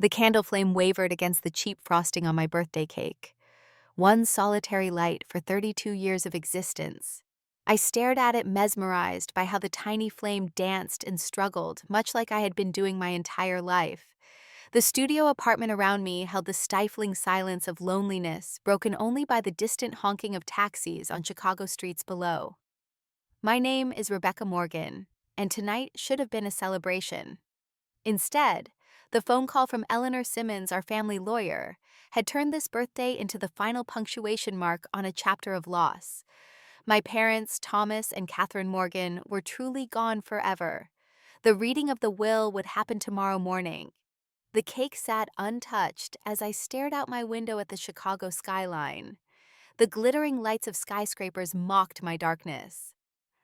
The candle flame wavered against the cheap frosting on my birthday cake. One solitary light for 32 years of existence. I stared at it, mesmerized by how the tiny flame danced and struggled, much like I had been doing my entire life. The studio apartment around me held the stifling silence of loneliness, broken only by the distant honking of taxis on Chicago streets below. My name is Rebecca Morgan, and tonight should have been a celebration. Instead, the phone call from Eleanor Simmons, our family lawyer, had turned this birthday into the final punctuation mark on a chapter of loss. My parents, Thomas and Catherine Morgan, were truly gone forever. The reading of the will would happen tomorrow morning. The cake sat untouched as I stared out my window at the Chicago skyline. The glittering lights of skyscrapers mocked my darkness.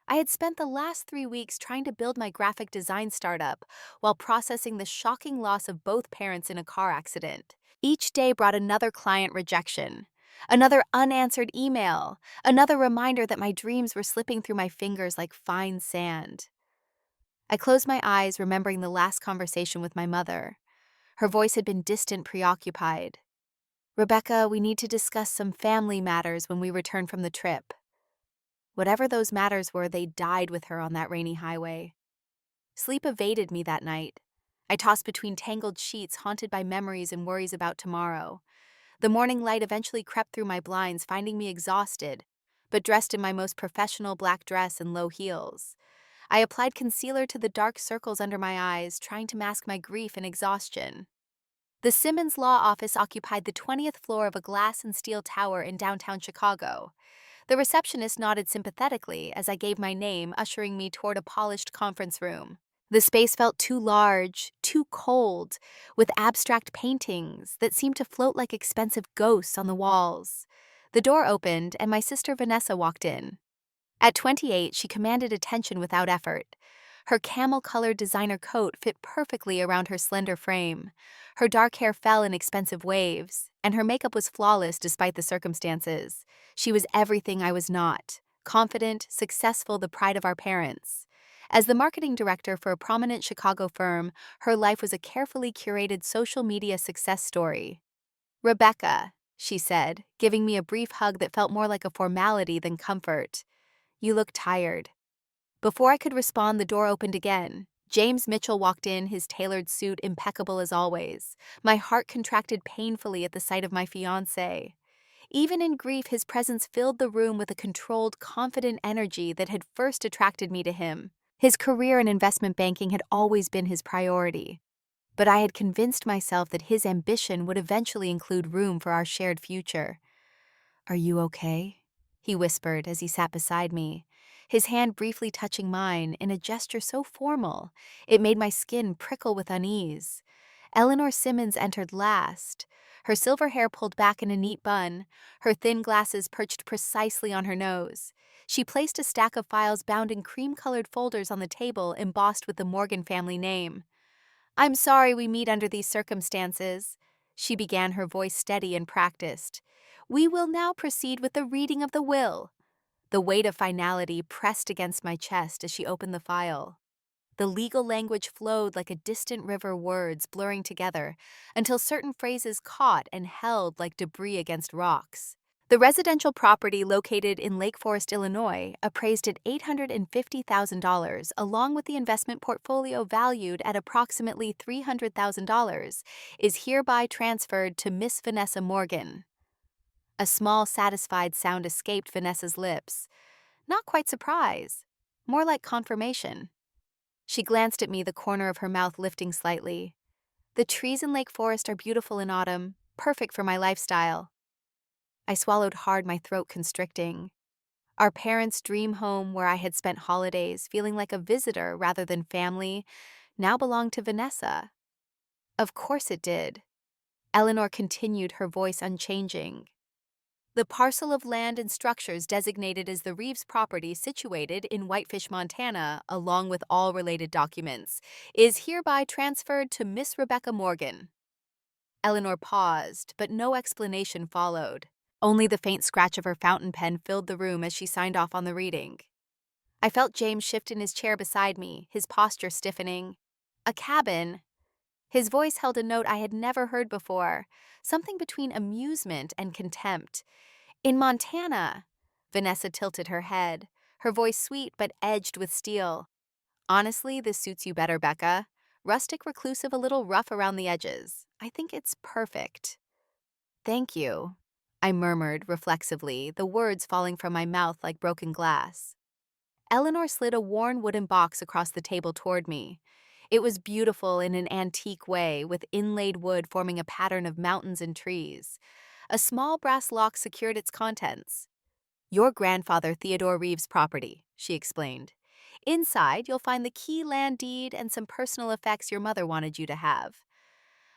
I had spent the last 3 weeks trying to build my graphic design startup while processing the shocking loss of both parents in a car accident. Each day brought another client rejection, another unanswered email, another reminder that my dreams were slipping through my fingers like fine sand. I closed my eyes, remembering the last conversation with my mother. Her voice had been distant, preoccupied. "Rebecca, we need to discuss some family matters when we return from the trip." Whatever those matters were, they died with her on that rainy highway. Sleep evaded me that night. I tossed between tangled sheets, haunted by memories and worries about tomorrow. The morning light eventually crept through my blinds, finding me exhausted, but dressed in my most professional black dress and low heels. I applied concealer to the dark circles under my eyes, trying to mask my grief and exhaustion. The Simmons Law Office occupied the 20th floor of a glass and steel tower in downtown Chicago. The receptionist nodded sympathetically as I gave my name, ushering me toward a polished conference room. The space felt too large, too cold, with abstract paintings that seemed to float like expensive ghosts on the walls. The door opened, and my sister Vanessa walked in. At 28, she commanded attention without effort. Her camel-colored designer coat fit perfectly around her slender frame. Her dark hair fell in expensive waves, and her makeup was flawless despite the circumstances. She was everything I was not: confident, successful, the pride of our parents. As the marketing director for a prominent Chicago firm, her life was a carefully curated social media success story. "Rebecca," she said, giving me a brief hug that felt more like a formality than comfort. "You look tired." Before I could respond, the door opened again. James Mitchell walked in, his tailored suit impeccable as always. My heart contracted painfully at the sight of my fiancé. Even in grief, his presence filled the room with a controlled, confident energy that had first attracted me to him. His career in investment banking had always been his priority, but I had convinced myself that his ambition would eventually include room for our shared future. "Are you okay?" he whispered as he sat beside me, his hand briefly touching mine in a gesture so formal it made my skin prickle with unease. Eleanor Simmons entered last, her silver hair pulled back in a neat bun, her thin glasses perched precisely on her nose. She placed a stack of files bound in cream-colored folders on the table, embossed with the Morgan family name. "I'm sorry we meet under these circumstances," she began, her voice steady and practiced. "We will now proceed with the reading of the will." The weight of finality pressed against my chest as she opened the file. The legal language flowed like a distant river, words blurring together until certain phrases caught and held like debris against rocks. The residential property located in Lake Forest, Illinois, appraised at $850,000, along with the investment portfolio valued at approximately $300,000, is hereby transferred to Miss Vanessa Morgan. A small, satisfied sound escaped Vanessa's lips. Not quite surprise, more like confirmation. She glanced at me, the corner of her mouth lifting slightly. "The trees in Lake Forest are beautiful in autumn, perfect for my lifestyle." I swallowed hard, my throat constricting. Our parents' dream home, where I had spent holidays feeling like a visitor rather than family, now belonged to Vanessa. Of course it did. Eleanor continued, her voice unchanging. "The parcel of land and structures designated as the Reeves property, situated in Whitefish, Montana, along with all related documents, is hereby transferred to Miss Rebecca Morgan." Eleanor paused, but no explanation followed. Only the faint scratch of her fountain pen filled the room as she signed off on the reading. I felt James shift in his chair beside me, his posture stiffening. "A cabin," His voice held a note I had never heard before, something between amusement and contempt. In Montana, Vanessa tilted her head, her voice sweet but edged with steel. Honestly, this suits you better, Becca. Rustic, reclusive, a little rough around the edges. I think it's perfect. Thank you, I murmured reflexively, the words falling from my mouth like broken glass. Eleanor slid a worn wooden box across the table toward me. It was beautiful in an antique way, with inlaid wood forming a pattern of mountains and trees. A small brass lock secured its contents. Your grandfather Theodore Reeves' property, she explained. Inside, you'll find the key land deed and some personal effects your mother wanted you to have.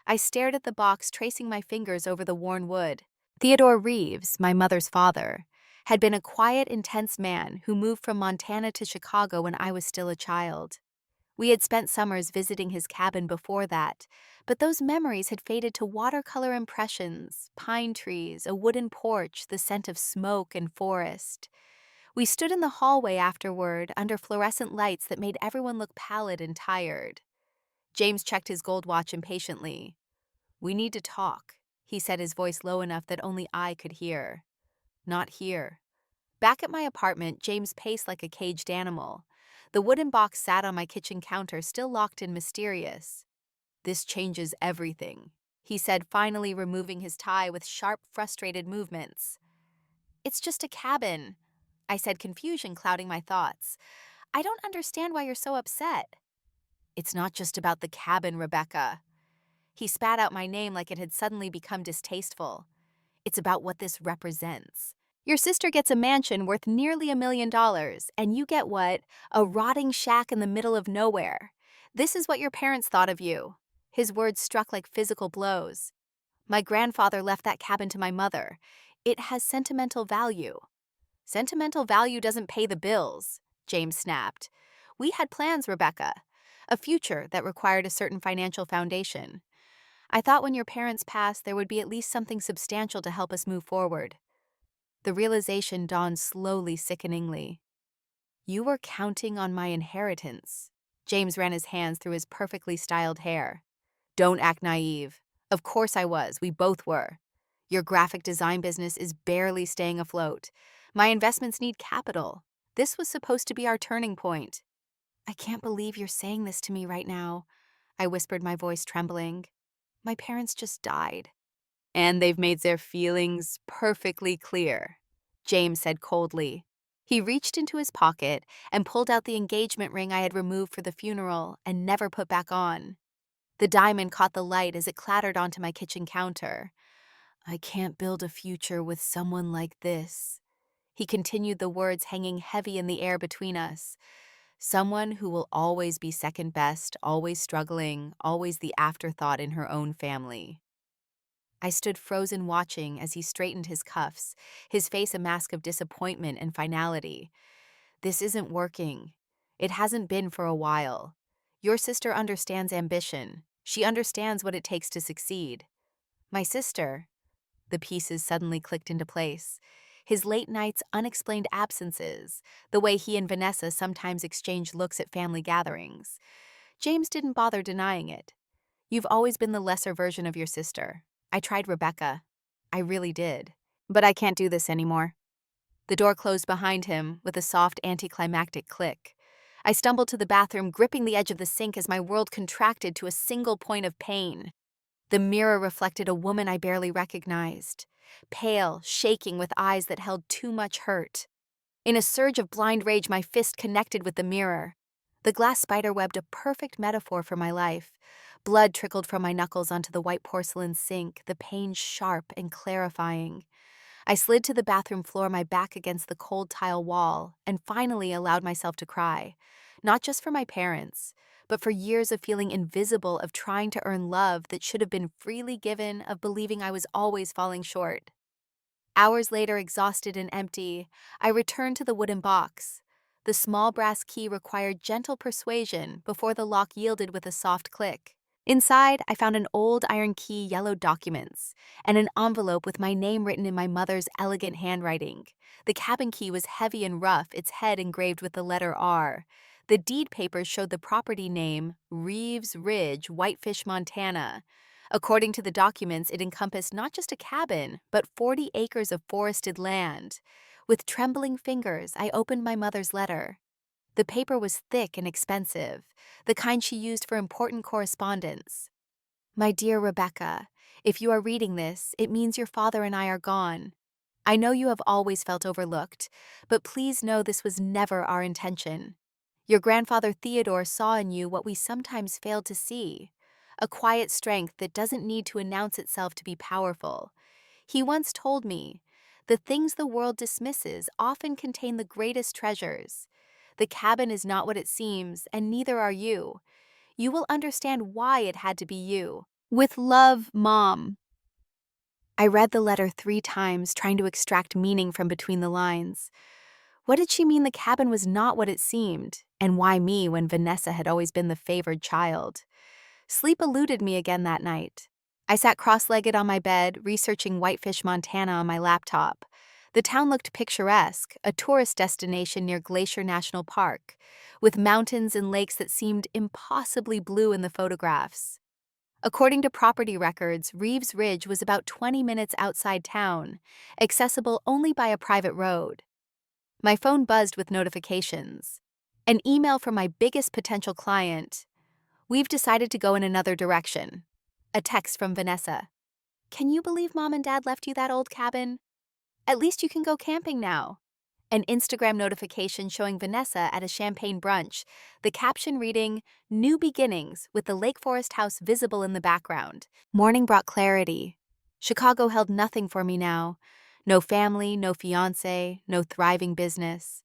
I stared at the box, tracing my fingers over the worn wood. Theodore Reeves, my mother's father, had been a quiet, intense man who moved from Montana to Chicago when I was still a child. We had spent summers visiting his cabin before that, but those memories had faded to watercolor impressions, pine trees, a wooden porch, the scent of smoke and forest. We stood in the hallway afterward under fluorescent lights that made everyone look pallid and tired. James checked his gold watch impatiently. We need to talk, he said, his voice low enough that only I could hear. Not here. Back at my apartment, James paced like a caged animal. The wooden box sat on my kitchen counter, still locked and mysterious. This changes everything, he said, finally removing his tie with sharp, frustrated movements. It's just a cabin, I said, confusion clouding my thoughts. I don't understand why you're so upset. It's not just about the cabin, Rebecca. He spat out my name like it had suddenly become distasteful. It's about what this represents. Your sister gets a mansion worth nearly $1 million, and you get what? A rotting shack in the middle of nowhere. This is what your parents thought of you. His words struck like physical blows. My grandfather left that cabin to my mother. It has sentimental value. Sentimental value doesn't pay the bills, James snapped. We had plans, Rebecca. A future that required a certain financial foundation. I thought when your parents passed, there would be at least something substantial to help us move forward. The realization dawned slowly, sickeningly. You were counting on my inheritance. James ran his hands through his perfectly styled hair. Don't act naive. Of course I was. We both were. Your graphic design business is barely staying afloat. My investments need capital. This was supposed to be our turning point. I can't believe you're saying this to me right now, I whispered, my voice trembling. My parents just died. And they've made their feelings perfectly clear, James said coldly. He reached into his pocket and pulled out the engagement ring I had removed for the funeral and never put back on. The diamond caught the light as it clattered onto my kitchen counter. I can't build a future with someone like this. He continued, the words hanging heavy in the air between us. Someone who will always be second best, always struggling, always the afterthought in her own family. I stood frozen, watching as he straightened his cuffs, his face a mask of disappointment and finality. This isn't working. It hasn't been for a while. Your sister understands ambition. She understands what it takes to succeed. My sister. The pieces suddenly clicked into place. His late nights, unexplained absences, the way he and Vanessa sometimes exchanged looks at family gatherings. James didn't bother denying it. You've always been the lesser version of your sister. I tried, Rebecca. I really did. But I can't do this anymore. The door closed behind him with a soft, anticlimactic click. I stumbled to the bathroom, gripping the edge of the sink as my world contracted to a single point of pain. The mirror reflected a woman I barely recognized, pale, shaking, with eyes that held too much hurt. In a surge of blind rage, my fist connected with the mirror. The glass spider webbed a perfect metaphor for my life. Blood trickled from my knuckles onto the white porcelain sink, the pain sharp and clarifying. I slid to the bathroom floor, my back against the cold tile wall, and finally allowed myself to cry. Not just for my parents, but for years of feeling invisible, of trying to earn love that should have been freely given, of believing I was always falling short. Hours later, exhausted and empty, I returned to the wooden box. The small brass key required gentle persuasion before the lock yielded with a soft click. Inside, I found an old iron key, yellowed documents, and an envelope with my name written in my mother's elegant handwriting. The cabin key was heavy and rough, its head engraved with the letter R. The deed papers showed the property name Reeves Ridge, Whitefish, Montana. According to the documents, it encompassed not just a cabin, but 40 acres of forested land. With trembling fingers, I opened my mother's letter. The paper was thick and expensive, the kind she used for important correspondence. My dear Rebecca, if you are reading this, it means your father and I are gone. I know you have always felt overlooked, but please know this was never our intention. Your grandfather Theodore saw in you what we sometimes fail to see, a quiet strength that doesn't need to announce itself to be powerful. He once told me, "The things the world dismisses often contain the greatest treasures. The cabin is not what it seems, and neither are you. You will understand why it had to be you. With love, Mom." I read the letter 3 times, trying to extract meaning from between the lines. What did she mean the cabin was not what it seemed, and why me when Vanessa had always been the favored child? Sleep eluded me again that night. I sat cross-legged on my bed, researching Whitefish, Montana on my laptop. The town looked picturesque, a tourist destination near Glacier National Park, with mountains and lakes that seemed impossibly blue in the photographs. According to property records, Reeves Ridge was about 20 minutes outside town, accessible only by a private road. My phone buzzed with notifications. An email from my biggest potential client. "We've decided to go in another direction." A text from Vanessa. "Can you believe Mom and Dad left you that old cabin? At least you can go camping now." An Instagram notification showing Vanessa at a champagne brunch, the caption reading, "New beginnings," with the Lake Forest house visible in the background. Morning brought clarity. Chicago held nothing for me now. No family, no fiancé, no thriving business.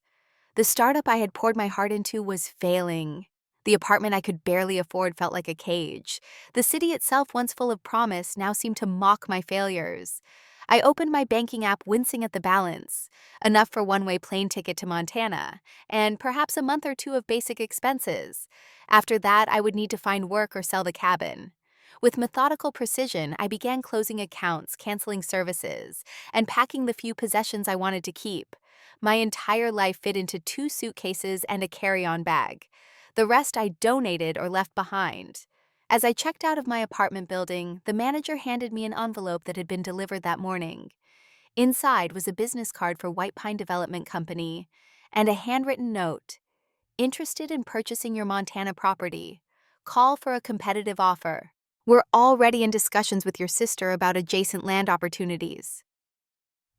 The startup I had poured my heart into was failing. The apartment I could barely afford felt like a cage. The city itself, once full of promise, now seemed to mock my failures. I opened my banking app, wincing at the balance. Enough for one-way plane ticket to Montana, and perhaps a month or two of basic expenses. After that, I would need to find work or sell the cabin. With methodical precision, I began closing accounts, canceling services, and packing the few possessions I wanted to keep. My entire life fit into 2 suitcases and a carry-on bag. The rest I donated or left behind. As I checked out of my apartment building, the manager handed me an envelope that had been delivered that morning. Inside was a business card for White Pine Development Company and a handwritten note. "Interested in purchasing your Montana property? Call for a competitive offer. We're already in discussions with your sister about adjacent land opportunities."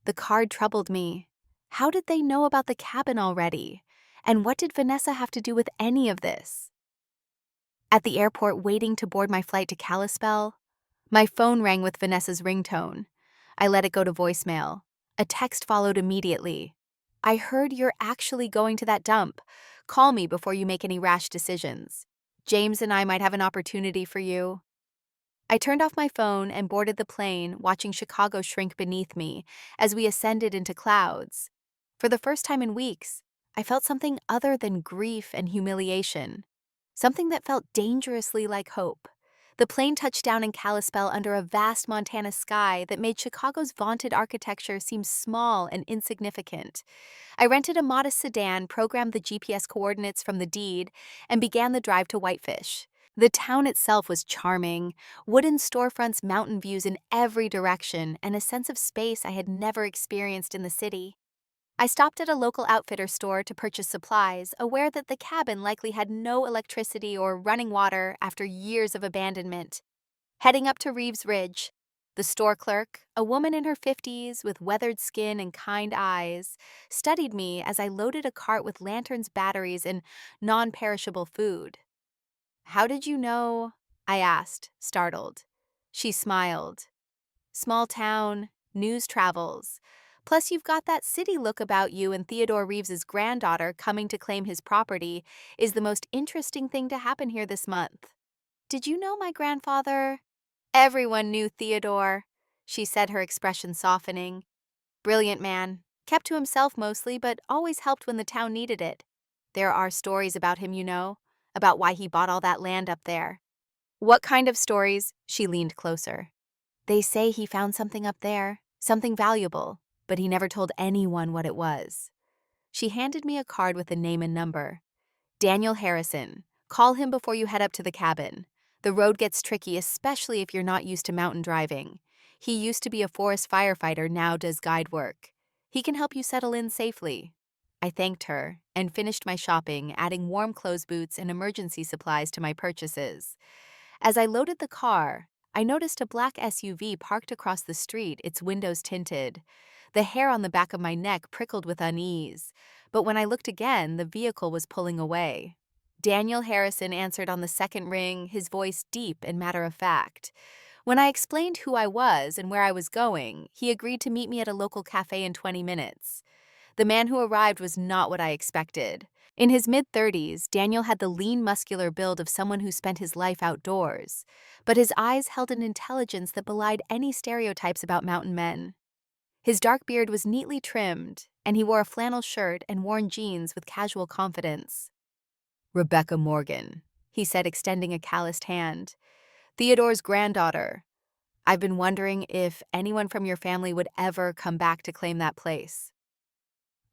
The card troubled me. How did they know about the cabin already? And what did Vanessa have to do with any of this? At the airport, waiting to board my flight to Kalispell, my phone rang with Vanessa's ringtone. I let it go to voicemail. A text followed immediately. "I heard you're actually going to that dump. Call me before you make any rash decisions. James and I might have an opportunity for you." I turned off my phone and boarded the plane, watching Chicago shrink beneath me as we ascended into clouds. For the first time in weeks, I felt something other than grief and humiliation. Something that felt dangerously like hope. The plane touched down in Kalispell under a vast Montana sky that made Chicago's vaunted architecture seem small and insignificant. I rented a modest sedan, programmed the GPS coordinates from the deed, and began the drive to Whitefish. The town itself was charming, wooden storefronts, mountain views in every direction, and a sense of space I had never experienced in the city. I stopped at a local outfitter store to purchase supplies, aware that the cabin likely had no electricity or running water after years of abandonment. Heading up to Reeves Ridge, the store clerk, a woman in her 50s with weathered skin and kind eyes, studied me as I loaded a cart with lanterns, batteries, and non-perishable food. "How did you know?" I asked, startled. She smiled. "Small town, news travels. Plus you've got that city look about you, and Theodore Reeves's granddaughter coming to claim his property is the most interesting thing to happen here this month." "Did you know my grandfather?" "Everyone knew Theodore," she said, her expression softening. "Brilliant man. Kept to himself mostly, but always helped when the town needed it. There are stories about him, you know, about why he bought all that land up there." "What kind of stories?" She leaned closer. "They say he found something up there, something valuable, but he never told anyone what it was." She handed me a card with a name and number. Daniel Harrison. Call him before you head up to the cabin. The road gets tricky, especially if you're not used to mountain driving. He used to be a forest firefighter, now does guide work. He can help you settle in safely. I thanked her and finished my shopping, adding warm clothes, boots, and emergency supplies to my purchases. As I loaded the car, I noticed a black SUV parked across the street, its windows tinted. The hair on the back of my neck prickled with unease, but when I looked again, the vehicle was pulling away. Daniel Harrison answered on the second ring, his voice deep and matter-of-fact. When I explained who I was and where I was going, he agreed to meet me at a local cafe in 20 minutes. The man who arrived was not what I expected. In his mid-30s, Daniel had the lean, muscular build of someone who spent his life outdoors, but his eyes held an intelligence that belied any stereotypes about mountain men. His dark beard was neatly trimmed, and he wore a flannel shirt and worn jeans with casual confidence. "Rebecca Morgan," he said, extending a calloused hand. "Theodore's granddaughter. I've been wondering if anyone from your family would ever come back to claim that place."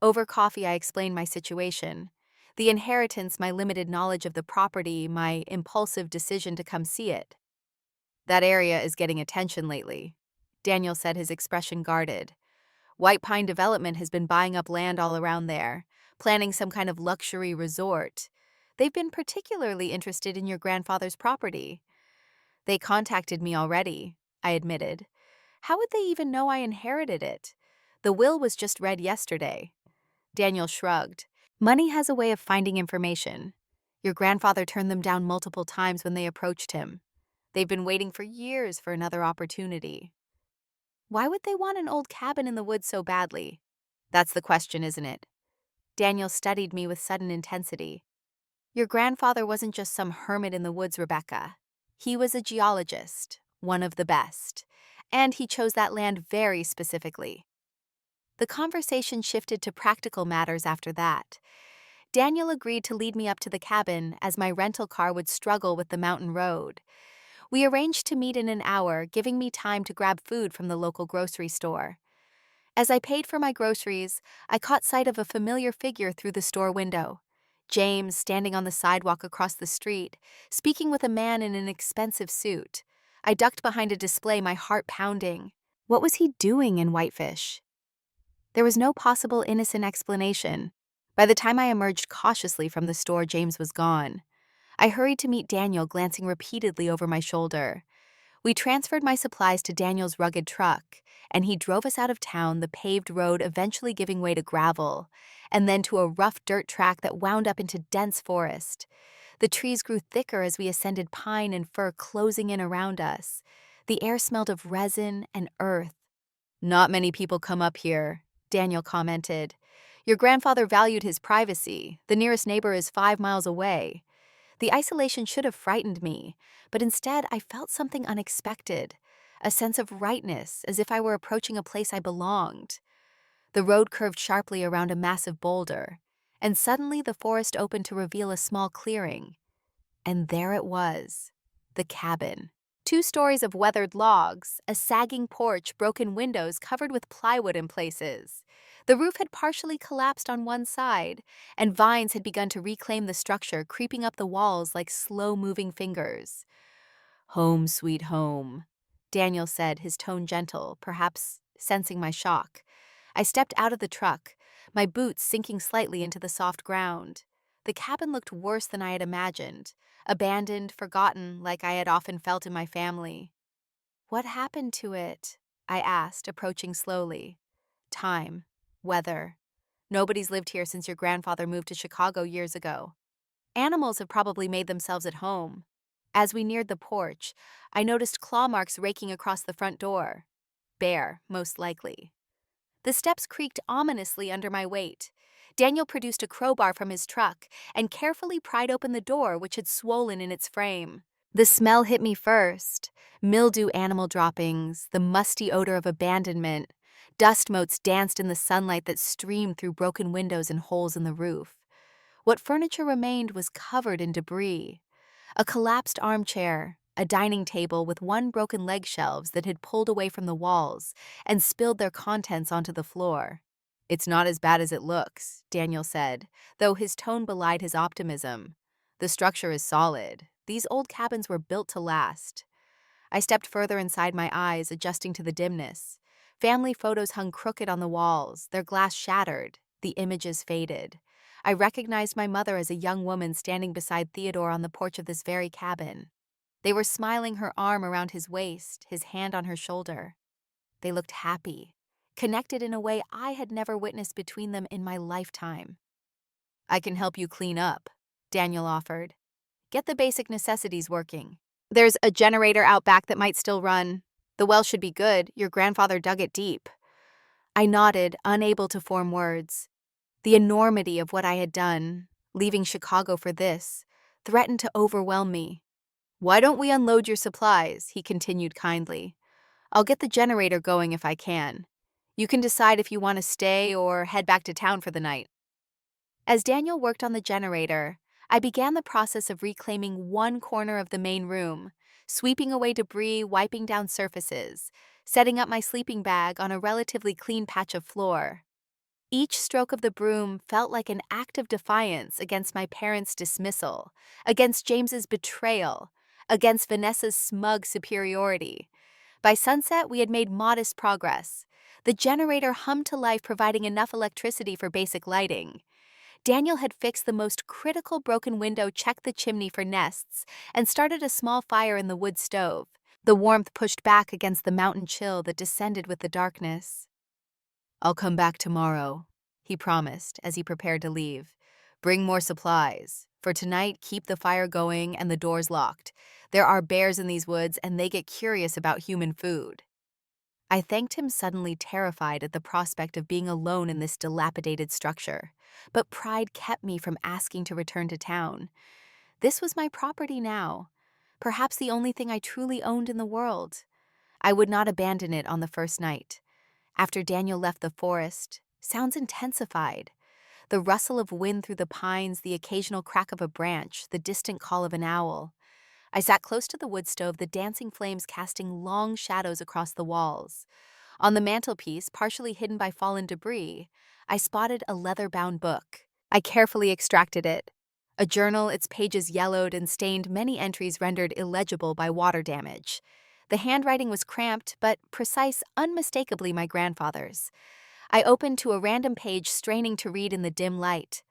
Over coffee, I explained my situation. The inheritance, my limited knowledge of the property, my impulsive decision to come see it. "That area is getting attention lately," Daniel said, his expression guarded. "White Pine Development has been buying up land all around there, planning some kind of luxury resort. They've been particularly interested in your grandfather's property." "They contacted me already," I admitted. "How would they even know I inherited it? The will was just read yesterday." Daniel shrugged. "Money has a way of finding information. Your grandfather turned them down multiple times when they approached him. They've been waiting for years for another opportunity." "Why would they want an old cabin in the woods so badly?" "That's the question, isn't it?" Daniel studied me with sudden intensity. "Your grandfather wasn't just some hermit in the woods, Rebecca. He was a geologist, one of the best, and he chose that land very specifically." The conversation shifted to practical matters after that. Daniel agreed to lead me up to the cabin as my rental car would struggle with the mountain road. We arranged to meet in an hour, giving me time to grab food from the local grocery store. As I paid for my groceries, I caught sight of a familiar figure through the store window. James, standing on the sidewalk across the street, speaking with a man in an expensive suit. I ducked behind a display, my heart pounding. What was he doing in Whitefish? There was no possible innocent explanation. By the time I emerged cautiously from the store, James was gone. I hurried to meet Daniel, glancing repeatedly over my shoulder. We transferred my supplies to Daniel's rugged truck, and he drove us out of town, the paved road eventually giving way to gravel, and then to a rough dirt track that wound up into dense forest. The trees grew thicker as we ascended, pine and fir closing in around us. The air smelled of resin and earth. "Not many people come up here," Daniel commented. "Your grandfather valued his privacy. The nearest neighbor is 5 miles away." The isolation should have frightened me, but instead I felt something unexpected, a sense of rightness, as if I were approaching a place I belonged. The road curved sharply around a massive boulder, and suddenly the forest opened to reveal a small clearing. And there it was, the cabin. 2 stories of weathered logs, a sagging porch, broken windows covered with plywood in places. The roof had partially collapsed on one side, and vines had begun to reclaim the structure, creeping up the walls like slow-moving fingers. "Home, sweet home," Daniel said, his tone gentle, perhaps sensing my shock. I stepped out of the truck, my boots sinking slightly into the soft ground. The cabin looked worse than I had imagined, abandoned, forgotten, like I had often felt in my family. "What happened to it?" I asked, approaching slowly. "Time. Weather. Nobody's lived here since your grandfather moved to Chicago years ago. Animals have probably made themselves at home." As we neared the porch, I noticed claw marks raking across the front door. Bear, most likely. The steps creaked ominously under my weight. Daniel produced a crowbar from his truck and carefully pried open the door, which had swollen in its frame. The smell hit me first. Mildew, animal droppings, the musty odor of abandonment. Dust motes danced in the sunlight that streamed through broken windows and holes in the roof. What furniture remained was covered in debris. A collapsed armchair, a dining table with one broken leg, shelves that had pulled away from the walls and spilled their contents onto the floor. "It's not as bad as it looks," Daniel said, though his tone belied his optimism. "The structure is solid. These old cabins were built to last." I stepped further inside my eyes, adjusting to the dimness. Family photos hung crooked on the walls, their glass shattered, the images faded. I recognized my mother as a young woman standing beside Theodore on the porch of this very cabin. They were smiling, her arm around his waist, his hand on her shoulder. They looked happy, connected in a way I had never witnessed between them in my lifetime. "I can help you clean up," Daniel offered. "Get the basic necessities working. There's a generator out back that might still run. The well should be good. Your grandfather dug it deep." I nodded, unable to form words. The enormity of what I had done, leaving Chicago for this, threatened to overwhelm me. "Why don't we unload your supplies?" he continued kindly. "I'll get the generator going if I can. You can decide if you want to stay or head back to town for the night." As Daniel worked on the generator, I began the process of reclaiming one corner of the main room, sweeping away debris, wiping down surfaces, setting up my sleeping bag on a relatively clean patch of floor. Each stroke of the broom felt like an act of defiance against my parents' dismissal, against James's betrayal, against Vanessa's smug superiority. By sunset, we had made modest progress. The generator hummed to life, providing enough electricity for basic lighting. Daniel had fixed the most critical broken window, checked the chimney for nests, and started a small fire in the wood stove. The warmth pushed back against the mountain chill that descended with the darkness. "I'll come back tomorrow," he promised as he prepared to leave. "Bring more supplies. For tonight, keep the fire going and the doors locked. There are bears in these woods, and they get curious about human food." I thanked him, suddenly terrified at the prospect of being alone in this dilapidated structure. But pride kept me from asking to return to town. This was my property now, perhaps the only thing I truly owned in the world. I would not abandon it on the first night. After Daniel left the forest, sounds intensified. The rustle of wind through the pines, the occasional crack of a branch, the distant call of an owl. I sat close to the wood stove, the dancing flames casting long shadows across the walls. On the mantelpiece, partially hidden by fallen debris, I spotted a leather-bound book. I carefully extracted it. A journal, its pages yellowed and stained, many entries rendered illegible by water damage. The handwriting was cramped, but precise, unmistakably my grandfather's. I opened to a random page, straining to read in the dim light.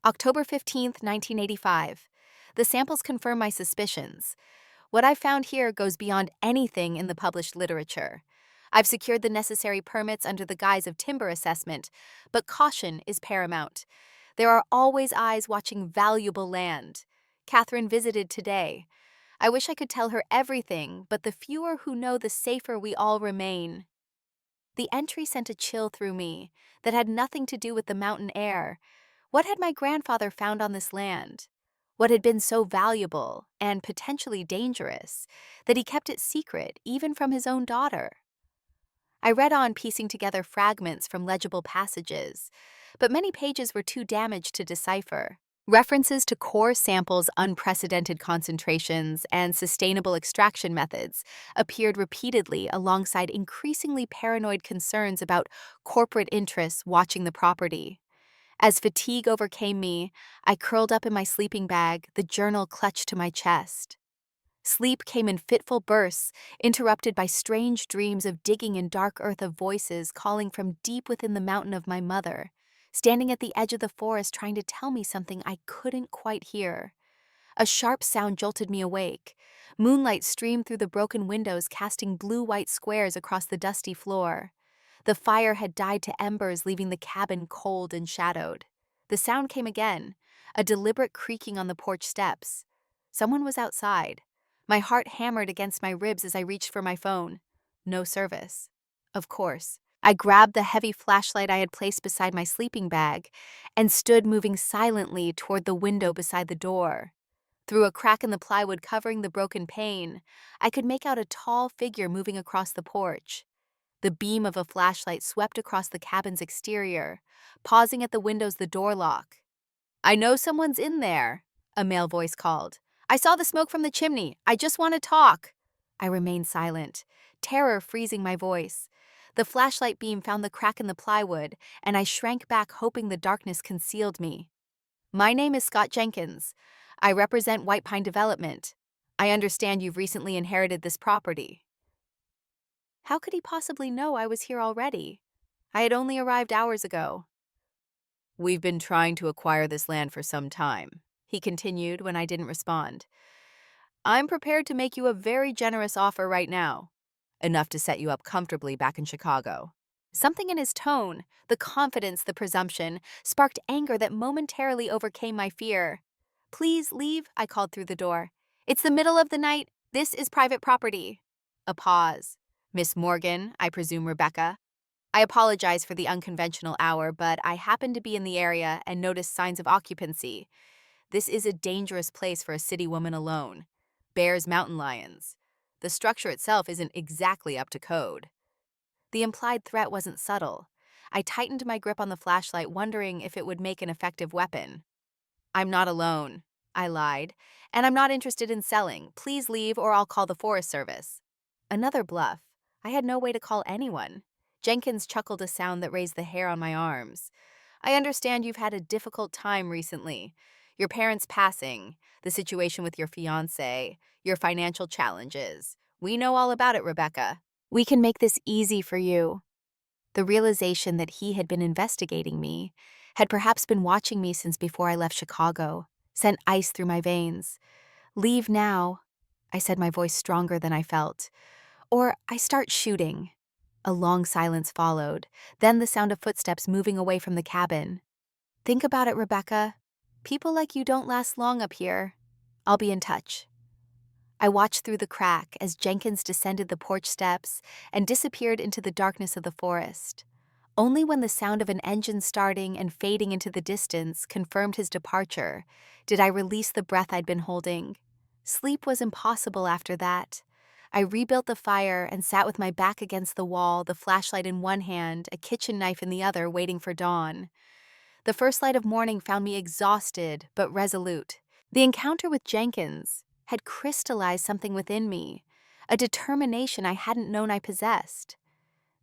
October 15th, 1985. The samples confirm my suspicions. What I found here goes beyond anything in the published literature. I've secured the necessary permits under the guise of timber assessment, but caution is paramount. There are always eyes watching valuable land. Catherine visited today. I wish I could tell her everything, but the fewer who know, the safer we all remain. The entry sent a chill through me that had nothing to do with the mountain air. What had my grandfather found on this land? What had been so valuable and potentially dangerous that he kept it secret even from his own daughter? I read on, piecing together fragments from legible passages, but many pages were too damaged to decipher. References to core samples, unprecedented concentrations, and sustainable extraction methods appeared repeatedly alongside increasingly paranoid concerns about corporate interests watching the property. As fatigue overcame me, I curled up in my sleeping bag, the journal clutched to my chest. Sleep came in fitful bursts, interrupted by strange dreams of digging in dark earth, of voices calling from deep within the mountain of my mother, standing at the edge of the forest trying to tell me something I couldn't quite hear. A sharp sound jolted me awake. Moonlight streamed through the broken windows, casting blue-white squares across the dusty floor. The fire had died to embers, leaving the cabin cold and shadowed. The sound came again, a deliberate creaking on the porch steps. Someone was outside. My heart hammered against my ribs as I reached for my phone. No service. Of course. I grabbed the heavy flashlight I had placed beside my sleeping bag and stood, moving silently toward the window beside the door. Through a crack in the plywood covering the broken pane, I could make out a tall figure moving across the porch. The beam of a flashlight swept across the cabin's exterior, pausing at the windows, the door lock. "I know someone's in there," a male voice called. "I saw the smoke from the chimney. I just want to talk." I remained silent, terror freezing my voice. The flashlight beam found the crack in the plywood, and I shrank back hoping the darkness concealed me. My name is Scott Jenkins. I represent White Pine Development. I understand you've recently inherited this property. How could he possibly know I was here already? I had only arrived hours ago. We've been trying to acquire this land for some time, he continued when I didn't respond. I'm prepared to make you a very generous offer right now, enough to set you up comfortably back in Chicago. Something in his tone, the confidence, the presumption, sparked anger that momentarily overcame my fear. Please leave, I called through the door. It's the middle of the night. This is private property. A pause. Miss Morgan, I presume Rebecca. I apologize for the unconventional hour, but I happened to be in the area and noticed signs of occupancy. This is a dangerous place for a city woman alone. Bears, mountain lions. The structure itself isn't exactly up to code. The implied threat wasn't subtle. I tightened my grip on the flashlight, wondering if it would make an effective weapon. I'm not alone, I lied, and I'm not interested in selling. Please leave or I'll call the Forest Service. Another bluff. I had no way to call anyone. Jenkins chuckled a sound that raised the hair on my arms. I understand you've had a difficult time recently. Your parents passing, the situation with your fiancé, your financial challenges. We know all about it, Rebecca. We can make this easy for you. The realization that he had been investigating me, had perhaps been watching me since before I left Chicago, sent ice through my veins. Leave now, I said, my voice stronger than I felt. Or I start shooting. A long silence followed, then the sound of footsteps moving away from the cabin. Think about it, Rebecca. People like you don't last long up here. I'll be in touch. I watched through the crack as Jenkins descended the porch steps and disappeared into the darkness of the forest. Only when the sound of an engine starting and fading into the distance confirmed his departure did I release the breath I'd been holding. Sleep was impossible after that. I rebuilt the fire and sat with my back against the wall, the flashlight in one hand, a kitchen knife in the other, waiting for dawn. The first light of morning found me exhausted but resolute. The encounter with Jenkins had crystallized something within me, a determination I hadn't known I possessed.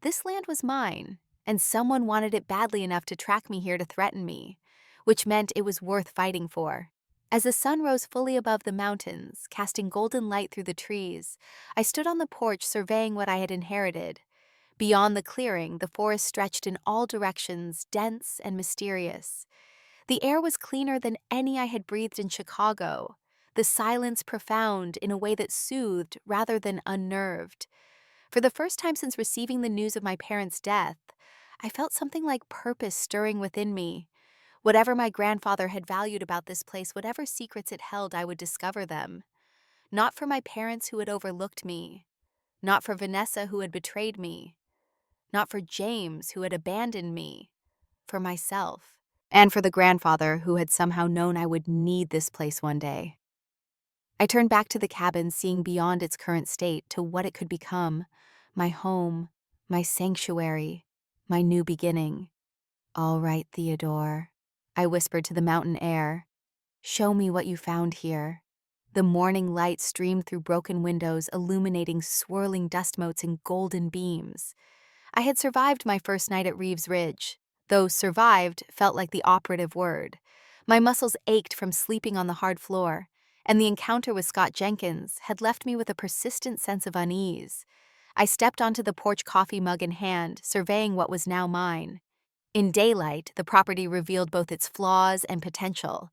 This land was mine, and someone wanted it badly enough to track me here to threaten me, which meant it was worth fighting for. As the sun rose fully above the mountains, casting golden light through the trees, I stood on the porch surveying what I had inherited. Beyond the clearing, the forest stretched in all directions, dense and mysterious. The air was cleaner than any I had breathed in Chicago, the silence profound in a way that soothed rather than unnerved. For the first time since receiving the news of my parents' death, I felt something like purpose stirring within me. Whatever my grandfather had valued about this place, whatever secrets it held, I would discover them. Not for my parents who had overlooked me, not for Vanessa who had betrayed me, not for James who had abandoned me, for myself, and for the grandfather who had somehow known I would need this place one day. I turned back to the cabin, seeing beyond its current state to what it could become, my home, my sanctuary, my new beginning. All right, Theodore, I whispered to the mountain air. Show me what you found here. The morning light streamed through broken windows, illuminating swirling dust motes and golden beams. I had survived my first night at Reeves Ridge, though survived felt like the operative word. My muscles ached from sleeping on the hard floor, and the encounter with Scott Jenkins had left me with a persistent sense of unease. I stepped onto the porch, coffee mug in hand, surveying what was now mine. In daylight, the property revealed both its flaws and potential.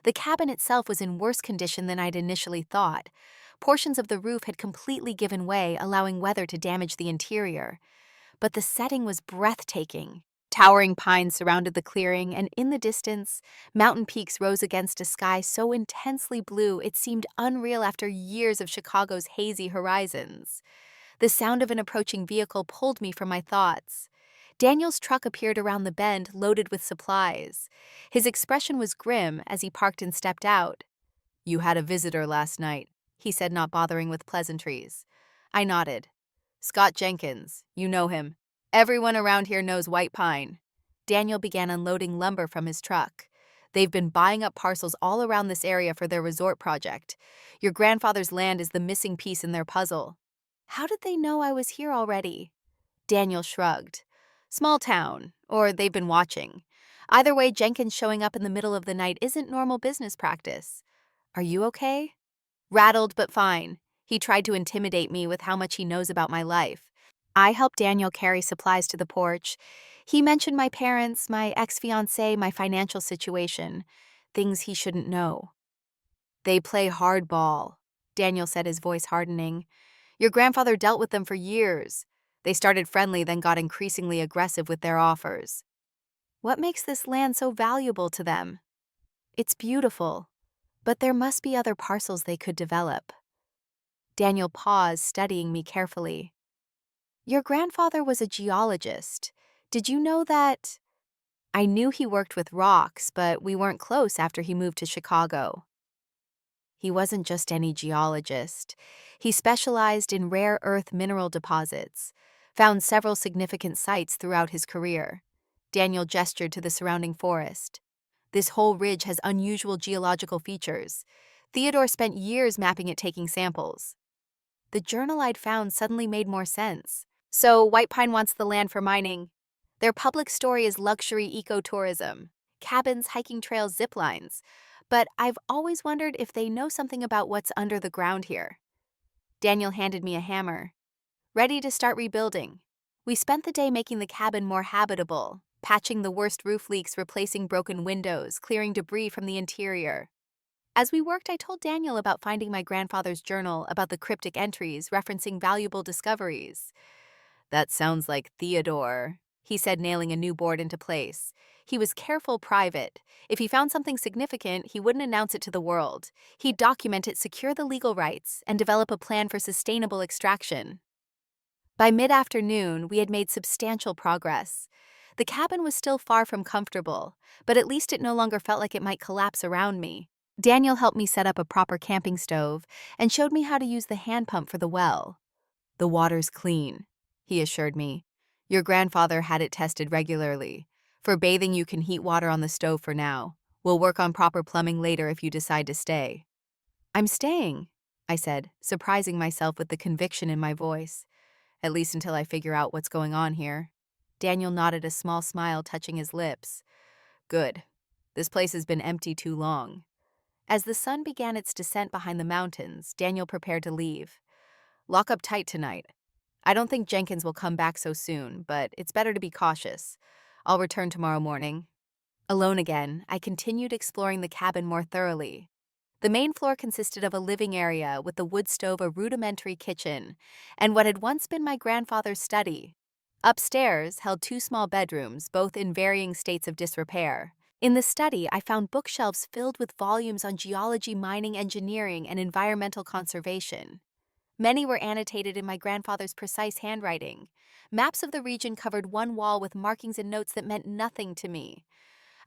The cabin itself was in worse condition than I'd initially thought. Portions of the roof had completely given way, allowing weather to damage the interior. But the setting was breathtaking. Towering pines surrounded the clearing, and in the distance, mountain peaks rose against a sky so intensely blue it seemed unreal after years of Chicago's hazy horizons. The sound of an approaching vehicle pulled me from my thoughts. Daniel's truck appeared around the bend, loaded with supplies. His expression was grim as he parked and stepped out. "You had a visitor last night," he said, not bothering with pleasantries. I nodded. "Scott Jenkins, you know him. Everyone around here knows White Pine." Daniel began unloading lumber from his truck. "They've been buying up parcels all around this area for their resort project. Your grandfather's land is the missing piece in their puzzle." How did they know I was here already? Daniel shrugged. Small town, or they've been watching. Either way, Jenkins showing up in the middle of the night isn't normal business practice. Are you okay? Rattled but fine. He tried to intimidate me with how much he knows about my life. I helped Daniel carry supplies to the porch. He mentioned my parents, my ex-fiancé, my financial situation, things he shouldn't know. They play hardball, Daniel said, his voice hardening. Your grandfather dealt with them for years. They started friendly, then got increasingly aggressive with their offers. What makes this land so valuable to them? It's beautiful, but there must be other parcels they could develop. Daniel paused, studying me carefully. Your grandfather was a geologist. Did you know that? I knew he worked with rocks, but we weren't close after he moved to Chicago. He wasn't just any geologist. He specialized in rare earth mineral deposits, found several significant sites throughout his career. Daniel gestured to the surrounding forest. This whole ridge has unusual geological features. Theodore spent years mapping it, taking samples. The journal I'd found suddenly made more sense. So White Pine wants the land for mining. Their public story is luxury ecotourism, cabins, hiking trails, zip lines. But I've always wondered if they know something about what's under the ground here. Daniel handed me a hammer. Ready to start rebuilding. We spent the day making the cabin more habitable, patching the worst roof leaks, replacing broken windows, clearing debris from the interior. As we worked, I told Daniel about finding my grandfather's journal, about the cryptic entries referencing valuable discoveries. That sounds like Theodore, he said, nailing a new board into place. He was careful, private. If he found something significant, he wouldn't announce it to the world. He'd document it, secure the legal rights, and develop a plan for sustainable extraction. By mid-afternoon, we had made substantial progress. The cabin was still far from comfortable, but at least it no longer felt like it might collapse around me. Daniel helped me set up a proper camping stove and showed me how to use the hand pump for the well. The water's clean, he assured me. Your grandfather had it tested regularly. For bathing, you can heat water on the stove for now. We'll work on proper plumbing later if you decide to stay. I'm staying, I said, surprising myself with the conviction in my voice. At least until I figure out what's going on here. Daniel nodded, a small smile touching his lips. Good. This place has been empty too long. As the sun began its descent behind the mountains, Daniel prepared to leave. Lock up tight tonight. I don't think Jenkins will come back so soon, but it's better to be cautious. I'll return tomorrow morning. Alone again, I continued exploring the cabin more thoroughly. The main floor consisted of a living area with the wood stove, a rudimentary kitchen, and what had once been my grandfather's study. Upstairs held two small bedrooms, both in varying states of disrepair. In the study, I found bookshelves filled with volumes on geology, mining, engineering, and environmental conservation. Many were annotated in my grandfather's precise handwriting. Maps of the region covered one wall with markings and notes that meant nothing to me.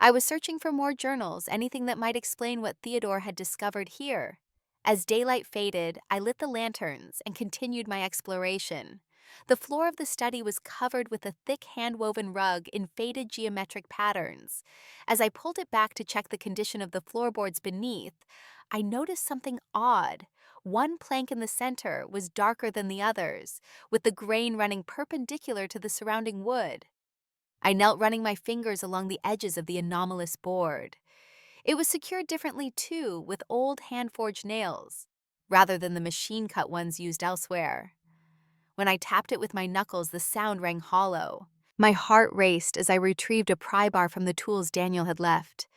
I was searching for more journals, anything that might explain what Theodore had discovered here. As daylight faded, I lit the lanterns and continued my exploration. The floor of the study was covered with a thick hand-woven rug in faded geometric patterns. As I pulled it back to check the condition of the floorboards beneath, I noticed something odd. One plank in the center was darker than the others, with the grain running perpendicular to the surrounding wood. I knelt, running my fingers along the edges of the anomalous board. It was secured differently too, with old hand-forged nails, rather than the machine-cut ones used elsewhere. When I tapped it with my knuckles, the sound rang hollow. My heart raced as I retrieved a pry bar from the tools Daniel had left.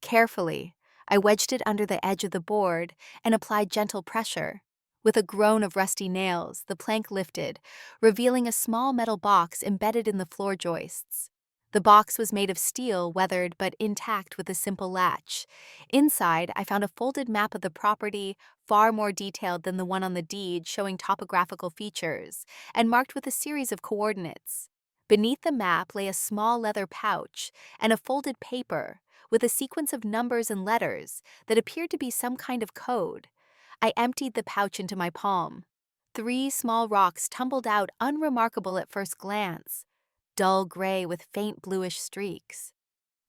Carefully, I wedged it under the edge of the board and applied gentle pressure. With a groan of rusty nails, the plank lifted, revealing a small metal box embedded in the floor joists. The box was made of steel, weathered but intact with a simple latch. Inside, I found a folded map of the property, far more detailed than the one on the deed, showing topographical features, and marked with a series of coordinates. Beneath the map lay a small leather pouch and a folded paper with a sequence of numbers and letters that appeared to be some kind of code. I emptied the pouch into my palm. 3 small rocks tumbled out, unremarkable at first glance, dull gray with faint bluish streaks.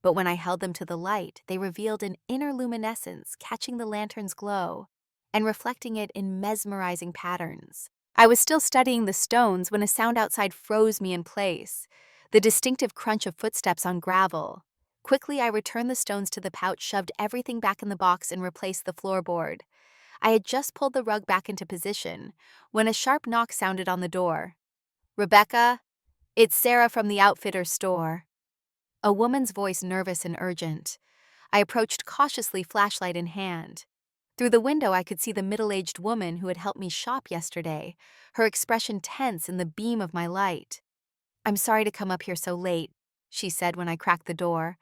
But when I held them to the light, they revealed an inner luminescence, catching the lantern's glow and reflecting it in mesmerizing patterns. I was still studying the stones when a sound outside froze me in place, the distinctive crunch of footsteps on gravel. Quickly, I returned the stones to the pouch, shoved everything back in the box, and replaced the floorboard. I had just pulled the rug back into position when a sharp knock sounded on the door. "Rebecca, it's Sarah from the outfitter store." A woman's voice, nervous and urgent. I approached cautiously, flashlight in hand. Through the window, I could see the middle-aged woman who had helped me shop yesterday, her expression tense in the beam of my light. "I'm sorry to come up here so late," she said when I cracked the door,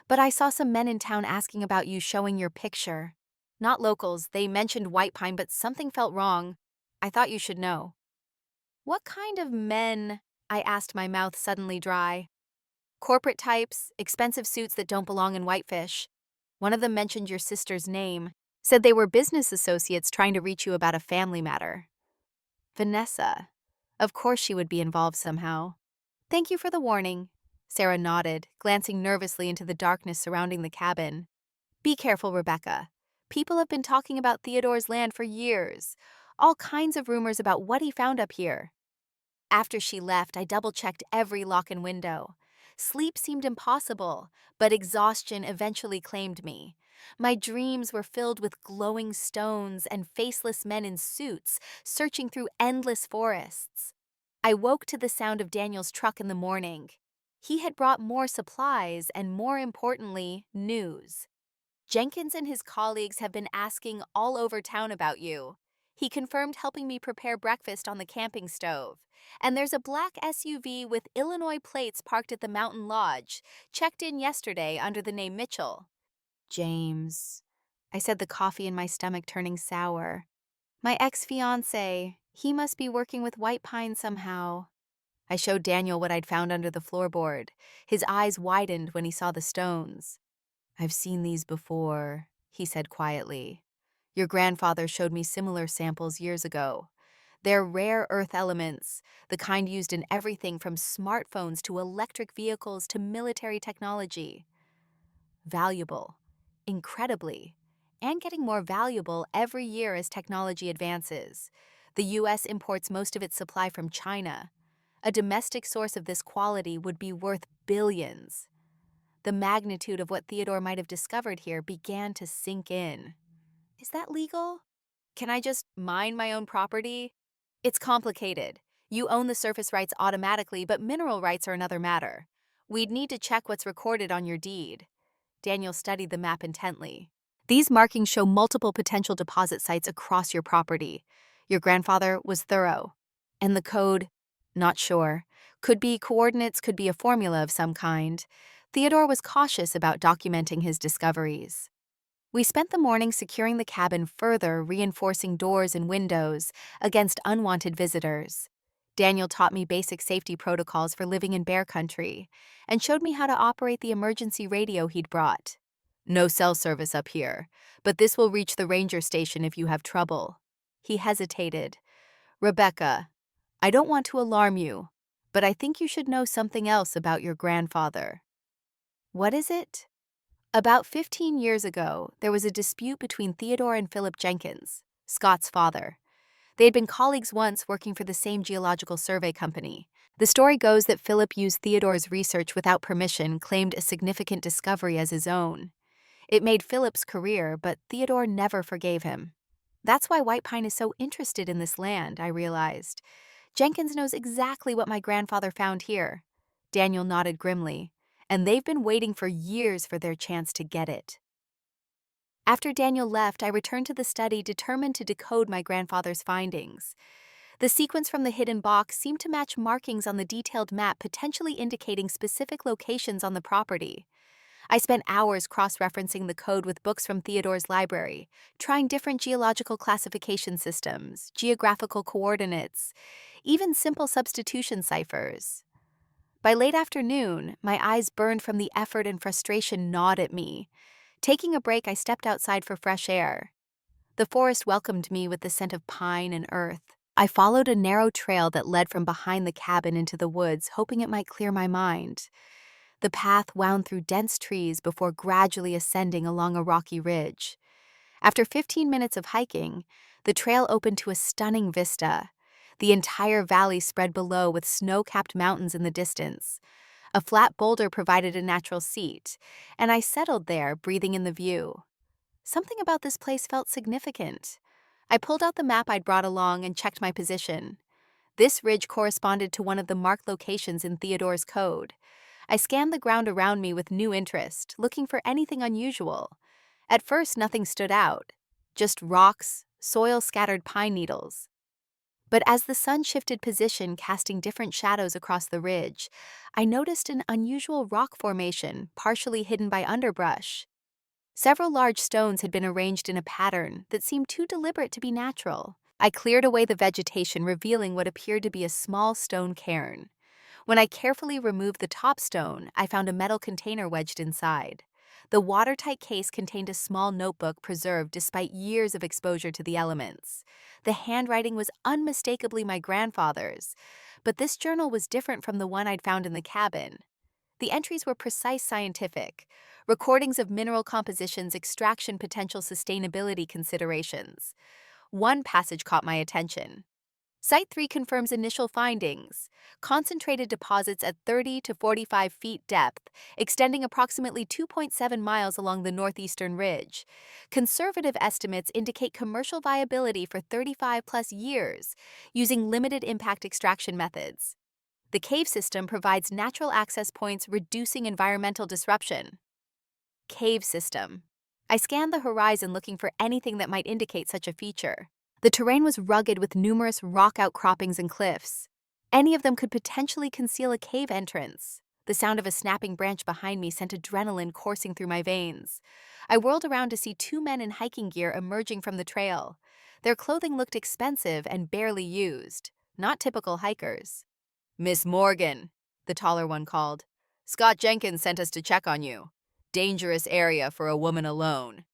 "but I saw some men in town asking about you, showing your picture. Not locals, they mentioned White Pine, but something felt wrong. I thought you should know." "What kind of men?" I asked, my mouth suddenly dry. "Corporate types, expensive suits that don't belong in Whitefish. One of them mentioned your sister's name, said they were business associates trying to reach you about a family matter." Vanessa. Of course she would be involved somehow. "Thank you for the warning," Sarah nodded, glancing nervously into the darkness surrounding the cabin. "Be careful, Rebecca. People have been talking about Theodore's land for years. All kinds of rumors about what he found up here." After she left, I double-checked every lock and window. Sleep seemed impossible, but exhaustion eventually claimed me. My dreams were filled with glowing stones and faceless men in suits, searching through endless forests. I woke to the sound of Daniel's truck in the morning. He had brought more supplies and, more importantly, news. "Jenkins and his colleagues have been asking all over town about you." He confirmed, helping me prepare breakfast on the camping stove. "And there's a black SUV with Illinois plates parked at the Mountain Lodge. Checked in yesterday under the name Mitchell." "James," I said, the coffee in my stomach turning sour. "My ex-fiancé. He must be working with White Pine somehow." I showed Daniel what I'd found under the floorboard. His eyes widened when he saw the stones. "I've seen these before," he said quietly. "Your grandfather showed me similar samples years ago. They're rare earth elements, the kind used in everything from smartphones to electric vehicles to military technology. Valuable, incredibly, and getting more valuable every year as technology advances. The U.S. imports most of its supply from China. A domestic source of this quality would be worth billions." The magnitude of what Theodore might have discovered here began to sink in. "Is that legal? Can I just mine my own property?" "It's complicated. You own the surface rights automatically, but mineral rights are another matter. We'd need to check what's recorded on your deed." Daniel studied the map intently. "These markings show multiple potential deposit sites across your property." Your grandfather was thorough. "And the code?" "Not sure. Could be coordinates, could be a formula of some kind." Theodore was cautious about documenting his discoveries. We spent the morning securing the cabin further, reinforcing doors and windows against unwanted visitors. Daniel taught me basic safety protocols for living in bear country and showed me how to operate the emergency radio he'd brought. "No cell service up here, but this will reach the ranger station if you have trouble." He hesitated. "Rebecca, I don't want to alarm you, but I think you should know something else about your grandfather." "What is it?" "About 15 years ago, there was a dispute between Theodore and Philip Jenkins, Scott's father. They had been colleagues once, working for the same geological survey company. The story goes that Philip used Theodore's research without permission, claimed a significant discovery as his own. It made Philip's career, but Theodore never forgave him. That's why White Pine is so interested in this land," I realized. "Jenkins knows exactly what my grandfather found here." Daniel nodded grimly. "And they've been waiting for years for their chance to get it." After Daniel left, I returned to the study, determined to decode my grandfather's findings. The sequence from the hidden box seemed to match markings on the detailed map, potentially indicating specific locations on the property. I spent hours cross-referencing the code with books from Theodore's library, trying different geological classification systems, geographical coordinates, even simple substitution ciphers. By late afternoon, my eyes burned from the effort and frustration gnawed at me. Taking a break, I stepped outside for fresh air. The forest welcomed me with the scent of pine and earth. I followed a narrow trail that led from behind the cabin into the woods, hoping it might clear my mind. The path wound through dense trees before gradually ascending along a rocky ridge. After 15 minutes of hiking, the trail opened to a stunning vista. The entire valley spread below with snow-capped mountains in the distance. A flat boulder provided a natural seat, and I settled there, breathing in the view. Something about this place felt significant. I pulled out the map I'd brought along and checked my position. This ridge corresponded to one of the marked locations in Theodore's code. I scanned the ground around me with new interest, looking for anything unusual. At first, nothing stood out, just rocks, soil-scattered pine needles. But as the sun shifted position, casting different shadows across the ridge, I noticed an unusual rock formation, partially hidden by underbrush. Several large stones had been arranged in a pattern that seemed too deliberate to be natural. I cleared away the vegetation, revealing what appeared to be a small stone cairn. When I carefully removed the top stone, I found a metal container wedged inside. The watertight case contained a small notebook preserved despite years of exposure to the elements. The handwriting was unmistakably my grandfather's, but this journal was different from the one I'd found in the cabin. The entries were precise scientific, recordings of mineral compositions, extraction potential, sustainability considerations. One passage caught my attention. Site 3 confirms initial findings: concentrated deposits at 30 to 45 feet depth, extending approximately 2.7 miles along the northeastern ridge. Conservative estimates indicate commercial viability for 35 plus years, using limited impact extraction methods. The cave system provides natural access points, reducing environmental disruption. Cave system. I scanned the horizon looking for anything that might indicate such a feature. The terrain was rugged with numerous rock outcroppings and cliffs. Any of them could potentially conceal a cave entrance. The sound of a snapping branch behind me sent adrenaline coursing through my veins. I whirled around to see two men in hiking gear emerging from the trail. Their clothing looked expensive and barely used, not typical hikers. "Miss Morgan," the taller one called. "Scott Jenkins sent us to check on you. Dangerous area for a woman alone."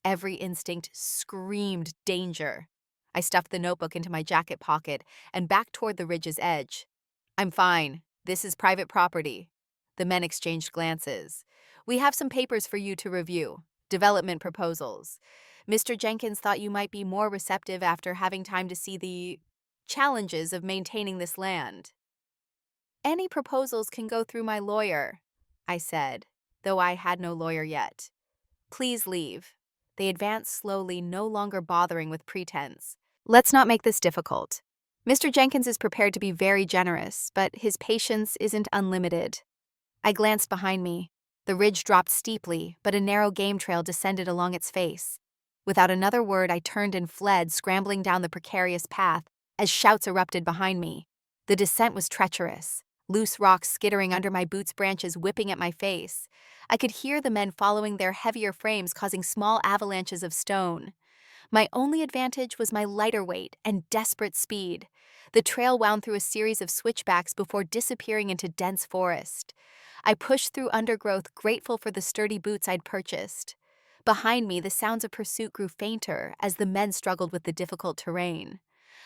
Every instinct screamed danger. I stuffed the notebook into my jacket pocket and backed toward the ridge's edge. "I'm fine. This is private property." The men exchanged glances. "We have some papers for you to review. Development proposals. Mr. Jenkins thought you might be more receptive after having time to see the challenges of maintaining this land." "Any proposals can go through my lawyer," I said, though I had no lawyer yet. "Please leave." They advanced slowly, no longer bothering with pretense. "Let's not make this difficult. Mr. Jenkins is prepared to be very generous, but his patience isn't unlimited." I glanced behind me. The ridge dropped steeply, but a narrow game trail descended along its face. Without another word, I turned and fled, scrambling down the precarious path as shouts erupted behind me. The descent was treacherous, loose rocks skittering under my boots, branches whipping at my face. I could hear the men following their heavier frames, causing small avalanches of stone. My only advantage was my lighter weight and desperate speed. The trail wound through a series of switchbacks before disappearing into dense forest. I pushed through undergrowth, grateful for the sturdy boots I'd purchased. Behind me, the sounds of pursuit grew fainter as the men struggled with the difficult terrain.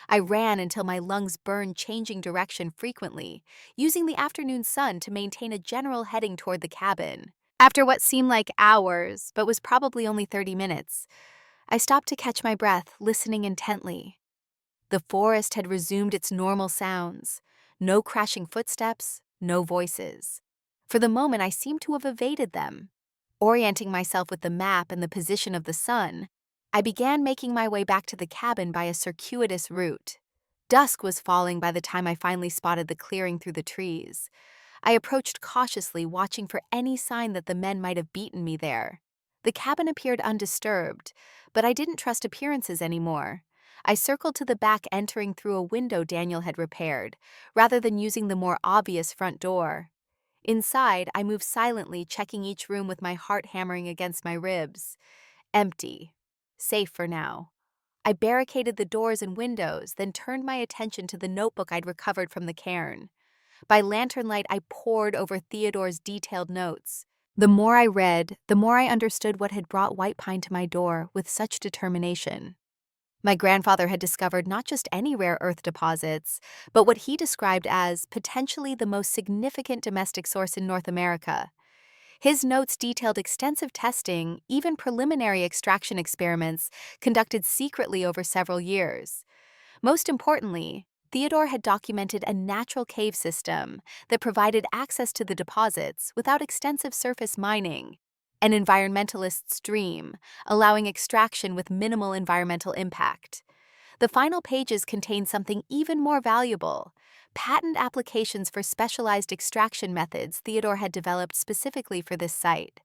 I ran until my lungs burned, changing direction frequently, using the afternoon sun to maintain a general heading toward the cabin. After what seemed like hours, but was probably only 30 minutes, I stopped to catch my breath, listening intently. The forest had resumed its normal sounds. No crashing footsteps, no voices. For the moment, I seemed to have evaded them. Orienting myself with the map and the position of the sun, I began making my way back to the cabin by a circuitous route. Dusk was falling by the time I finally spotted the clearing through the trees. I approached cautiously, watching for any sign that the men might have beaten me there. The cabin appeared undisturbed, but I didn't trust appearances anymore. I circled to the back, entering through a window Daniel had repaired, rather than using the more obvious front door. Inside, I moved silently, checking each room with my heart hammering against my ribs. Empty. Safe for now. I barricaded the doors and windows, then turned my attention to the notebook I'd recovered from the cairn. By lantern light, I pored over Theodore's detailed notes. The more I read, the more I understood what had brought White Pine to my door with such determination. My grandfather had discovered not just any rare earth deposits, but what he described as potentially the most significant domestic source in North America. His notes detailed extensive testing, even preliminary extraction experiments conducted secretly over several years. Most importantly, Theodore had documented a natural cave system that provided access to the deposits without extensive surface mining, an environmentalist's dream, allowing extraction with minimal environmental impact. The final pages contain something even more valuable: patent applications for specialized extraction methods Theodore had developed specifically for this site.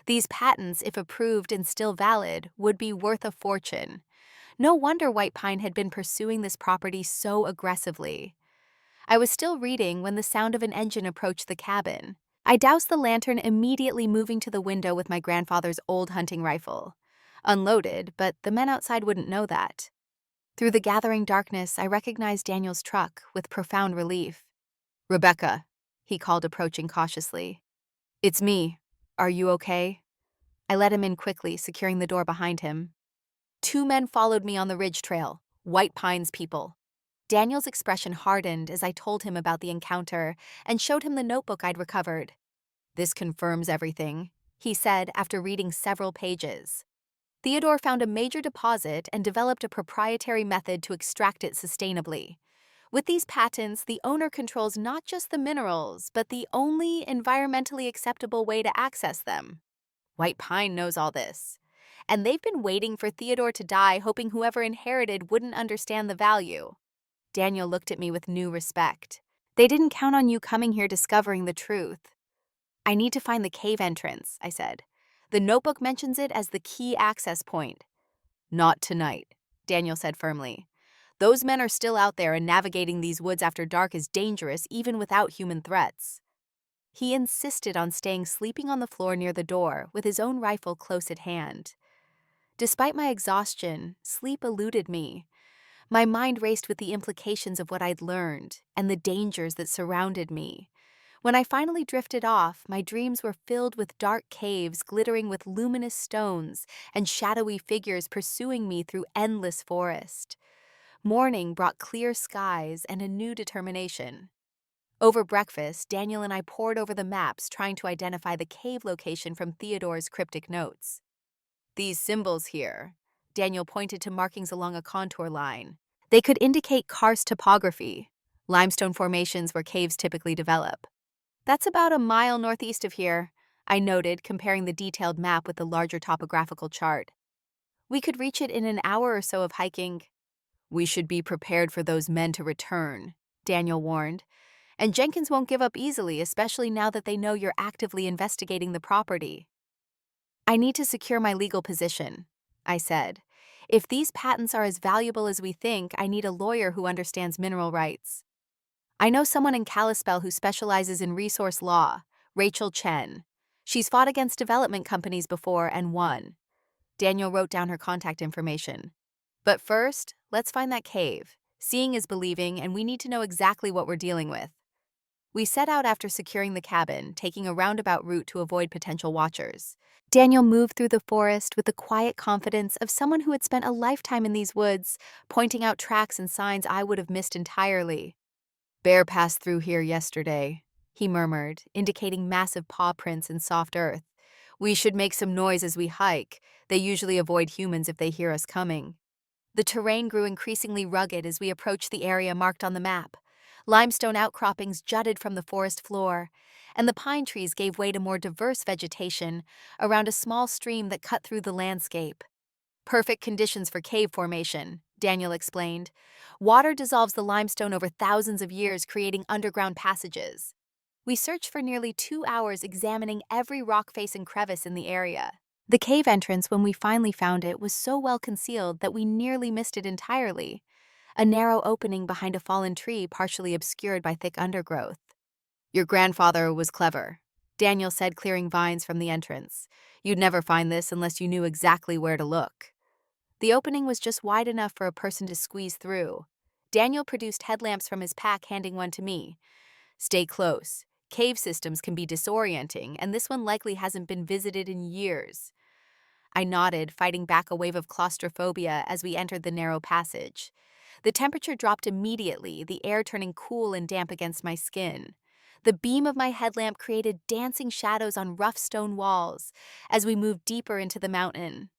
These patents, if approved and still valid, would be worth a fortune. No wonder White Pine had been pursuing this property so aggressively. I was still reading when the sound of an engine approached the cabin. I doused the lantern, immediately moving to the window with my grandfather's old hunting rifle. Unloaded, but the men outside wouldn't know that. Through the gathering darkness, I recognized Daniel's truck with profound relief. "Rebecca," he called, approaching cautiously. "It's me. Are you okay?" I let him in quickly, securing the door behind him. Two men followed me on the ridge trail, White Pines people. Daniel's expression hardened as I told him about the encounter and showed him the notebook I'd recovered. "This confirms everything," he said after reading several pages. Theodore found a major deposit and developed a proprietary method to extract it sustainably. With these patents, the owner controls not just the minerals, but the only environmentally acceptable way to access them. White Pine knows all this, and they've been waiting for Theodore to die, hoping whoever inherited wouldn't understand the value. Daniel looked at me with new respect. "They didn't count on you coming here discovering the truth." "I need to find the cave entrance," I said. "The notebook mentions it as the key access point." "Not tonight," Daniel said firmly. "Those men are still out there, and navigating these woods after dark is dangerous even without human threats." He insisted on staying sleeping on the floor near the door with his own rifle close at hand. Despite my exhaustion, sleep eluded me. My mind raced with the implications of what I'd learned and the dangers that surrounded me. When I finally drifted off, my dreams were filled with dark caves glittering with luminous stones and shadowy figures pursuing me through endless forest. Morning brought clear skies and a new determination. Over breakfast, Daniel and I pored over the maps, trying to identify the cave location from Theodore's cryptic notes. "These symbols here," Daniel pointed to markings along a contour line. "They could indicate karst topography, limestone formations where caves typically develop." "That's about a mile northeast of here," I noted, comparing the detailed map with the larger topographical chart. "We could reach it in an hour or so of hiking." "We should be prepared for those men to return," Daniel warned. "And Jenkins won't give up easily, especially now that they know you're actively investigating the property." "I need to secure my legal position," I said. "If these patents are as valuable as we think, I need a lawyer who understands mineral rights. I know someone in Kalispell who specializes in resource law, Rachel Chen. She's fought against development companies before and won." Daniel wrote down her contact information. "But first, let's find that cave. Seeing is believing, and we need to know exactly what we're dealing with." We set out after securing the cabin, taking a roundabout route to avoid potential watchers. Daniel moved through the forest with the quiet confidence of someone who had spent a lifetime in these woods, pointing out tracks and signs I would have missed entirely. "Bear passed through here yesterday," he murmured, indicating massive paw prints in soft earth. "We should make some noise as we hike. They usually avoid humans if they hear us coming." The terrain grew increasingly rugged as we approached the area marked on the map. Limestone outcroppings jutted from the forest floor, and the pine trees gave way to more diverse vegetation around a small stream that cut through the landscape. "Perfect conditions for cave formation," Daniel explained. "Water dissolves the limestone over thousands of years, creating underground passages." We searched for nearly 2 hours, examining every rock face and crevice in the area. The cave entrance, when we finally found it, was so well concealed that we nearly missed it entirely. A narrow opening behind a fallen tree, partially obscured by thick undergrowth. "Your grandfather was clever," Daniel said, clearing vines from the entrance. "You'd never find this unless you knew exactly where to look." The opening was just wide enough for a person to squeeze through. Daniel produced headlamps from his pack, handing one to me. "Stay close. Cave systems can be disorienting, and this one likely hasn't been visited in years." I nodded, fighting back a wave of claustrophobia as we entered the narrow passage. The temperature dropped immediately, the air turning cool and damp against my skin. The beam of my headlamp created dancing shadows on rough stone walls as we moved deeper into the mountain.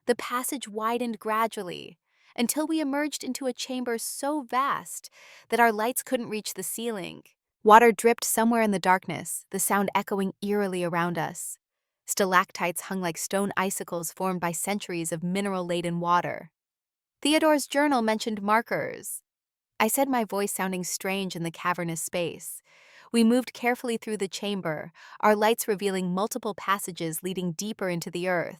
The passage widened gradually, until we emerged into a chamber so vast that our lights couldn't reach the ceiling. Water dripped somewhere in the darkness, the sound echoing eerily around us. Stalactites hung like stone icicles formed by centuries of mineral-laden water. Theodore's journal mentioned markers, I said, my voice sounding strange in the cavernous space. We moved carefully through the chamber, our lights revealing multiple passages leading deeper into the earth.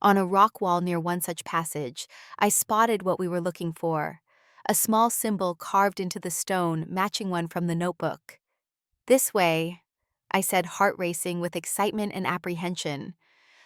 On a rock wall near one such passage, I spotted what we were looking for, a small symbol carved into the stone matching one from the notebook. This way, I said, heart racing with excitement and apprehension.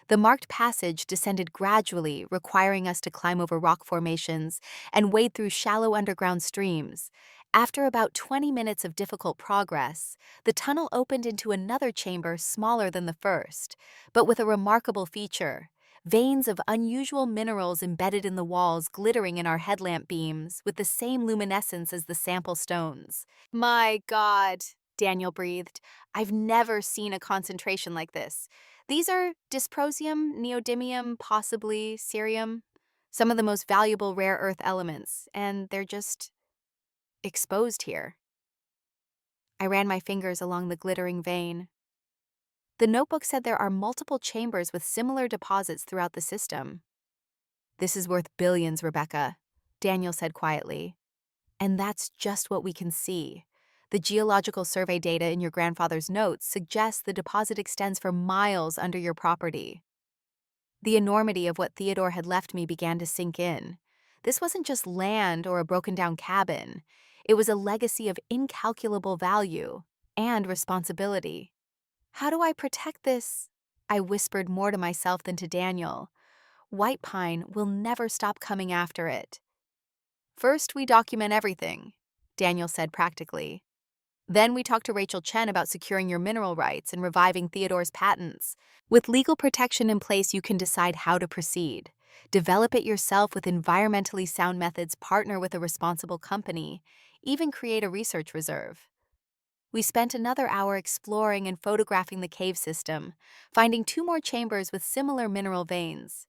The marked passage descended gradually, requiring us to climb over rock formations and wade through shallow underground streams. After about 20 minutes of difficult progress, the tunnel opened into another chamber smaller than the first, but with a remarkable feature: veins of unusual minerals embedded in the walls glittering in our headlamp beams with the same luminescence as the sample stones. My God, Daniel breathed. I've never seen a concentration like this. These are dysprosium, neodymium, possibly cerium, some of the most valuable rare earth elements, and they're just exposed here. I ran my fingers along the glittering vein. The notebook said there are multiple chambers with similar deposits throughout the system. This is worth billions, Rebecca, Daniel said quietly. And that's just what we can see. The geological survey data in your grandfather's notes suggests the deposit extends for miles under your property. The enormity of what Theodore had left me began to sink in. This wasn't just land or a broken-down cabin. It was a legacy of incalculable value and responsibility. How do I protect this? I whispered more to myself than to Daniel. White Pine will never stop coming after it. First, we document everything, Daniel said practically. Then we talked to Rachel Chen about securing your mineral rights and reviving Theodore's patents. With legal protection in place, you can decide how to proceed. Develop it yourself with environmentally sound methods, partner with a responsible company, even create a research reserve. We spent another hour exploring and photographing the cave system, finding 2 more chambers with similar mineral veins.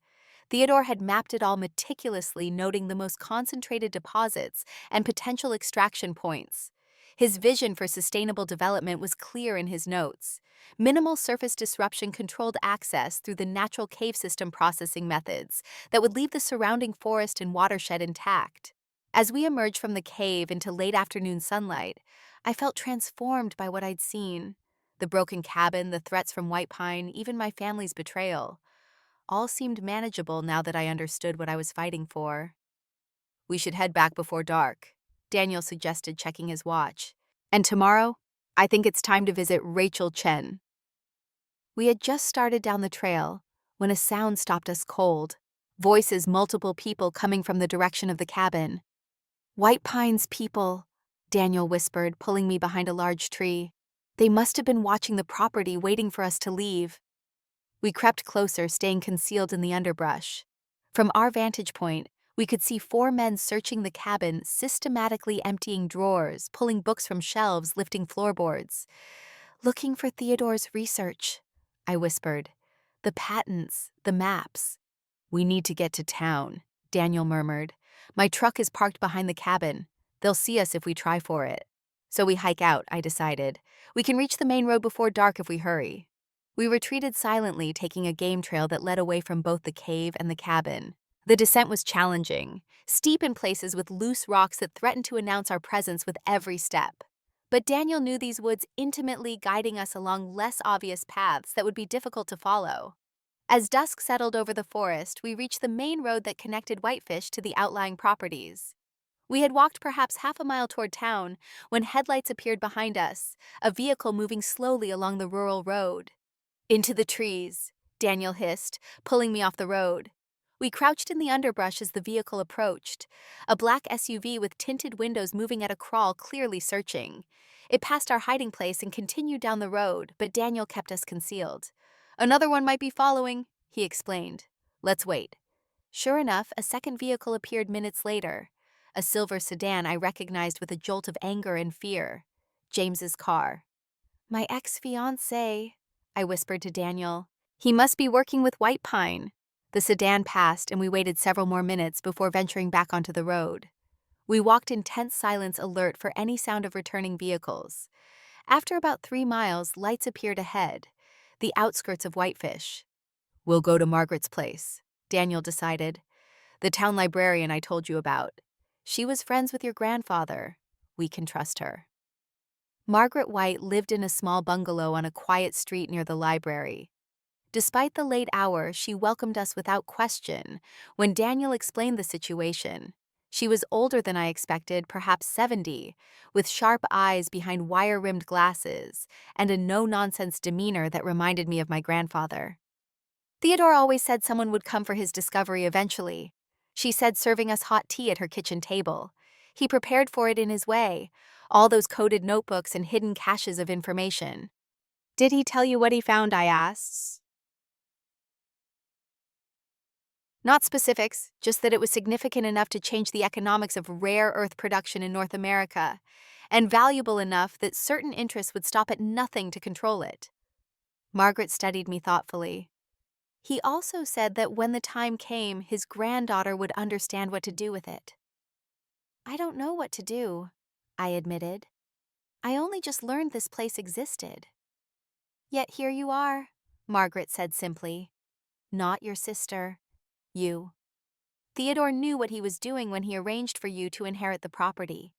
Theodore had mapped it all meticulously, noting the most concentrated deposits and potential extraction points. His vision for sustainable development was clear in his notes. Minimal surface disruption, controlled access through the natural cave system processing methods that would leave the surrounding forest and watershed intact. As we emerged from the cave into late afternoon sunlight, I felt transformed by what I'd seen. The broken cabin, the threats from White Pine, even my family's betrayal. All seemed manageable now that I understood what I was fighting for. We should head back before dark, Daniel suggested, checking his watch. And tomorrow, I think it's time to visit Rachel Chen. We had just started down the trail when a sound stopped us cold. Voices, multiple people coming from the direction of the cabin. White Pine's people, Daniel whispered, pulling me behind a large tree. They must have been watching the property, waiting for us to leave. We crept closer, staying concealed in the underbrush. From our vantage point, we could see 4 men searching the cabin, systematically emptying drawers, pulling books from shelves, lifting floorboards. Looking for Theodore's research, I whispered. The patents, the maps. We need to get to town, Daniel murmured. My truck is parked behind the cabin. They'll see us if we try for it. So we hike out, I decided. We can reach the main road before dark if we hurry. We retreated silently, taking a game trail that led away from both the cave and the cabin. The descent was challenging, steep in places with loose rocks that threatened to announce our presence with every step. But Daniel knew these woods intimately, guiding us along less obvious paths that would be difficult to follow. As dusk settled over the forest, we reached the main road that connected Whitefish to the outlying properties. We had walked perhaps half a mile toward town when headlights appeared behind us, a vehicle moving slowly along the rural road. Into the trees, Daniel hissed, pulling me off the road. We crouched in the underbrush as the vehicle approached, a black SUV with tinted windows moving at a crawl, clearly searching. It passed our hiding place and continued down the road, but Daniel kept us concealed. Another one might be following, he explained. Let's wait. Sure enough, a second vehicle appeared minutes later. A silver sedan I recognized with a jolt of anger and fear. James's car. My ex-fiancé, I whispered to Daniel. He must be working with White Pine. The sedan passed, and we waited several more minutes before venturing back onto the road. We walked in tense silence, alert for any sound of returning vehicles. After about 3 miles, lights appeared ahead, the outskirts of Whitefish. "We'll go to Margaret's place," Daniel decided. "The town librarian I told you about. She was friends with your grandfather. We can trust her." Margaret White lived in a small bungalow on a quiet street near the library. Despite the late hour, she welcomed us without question when Daniel explained the situation. She was older than I expected, perhaps 70, with sharp eyes behind wire-rimmed glasses and a no-nonsense demeanor that reminded me of my grandfather. Theodore always said someone would come for his discovery eventually. She said, serving us hot tea at her kitchen table. He prepared for it in his way, all those coded notebooks and hidden caches of information. "Did he tell you what he found?" I asked. "Not specifics, just that it was significant enough to change the economics of rare earth production in North America, and valuable enough that certain interests would stop at nothing to control it." Margaret studied me thoughtfully. "He also said that when the time came, his granddaughter would understand what to do with it." "I don't know what to do," I admitted. "I only just learned this place existed." "Yet here you are," Margaret said simply. "Not your sister. You. Theodore knew what he was doing when he arranged for you to inherit the property."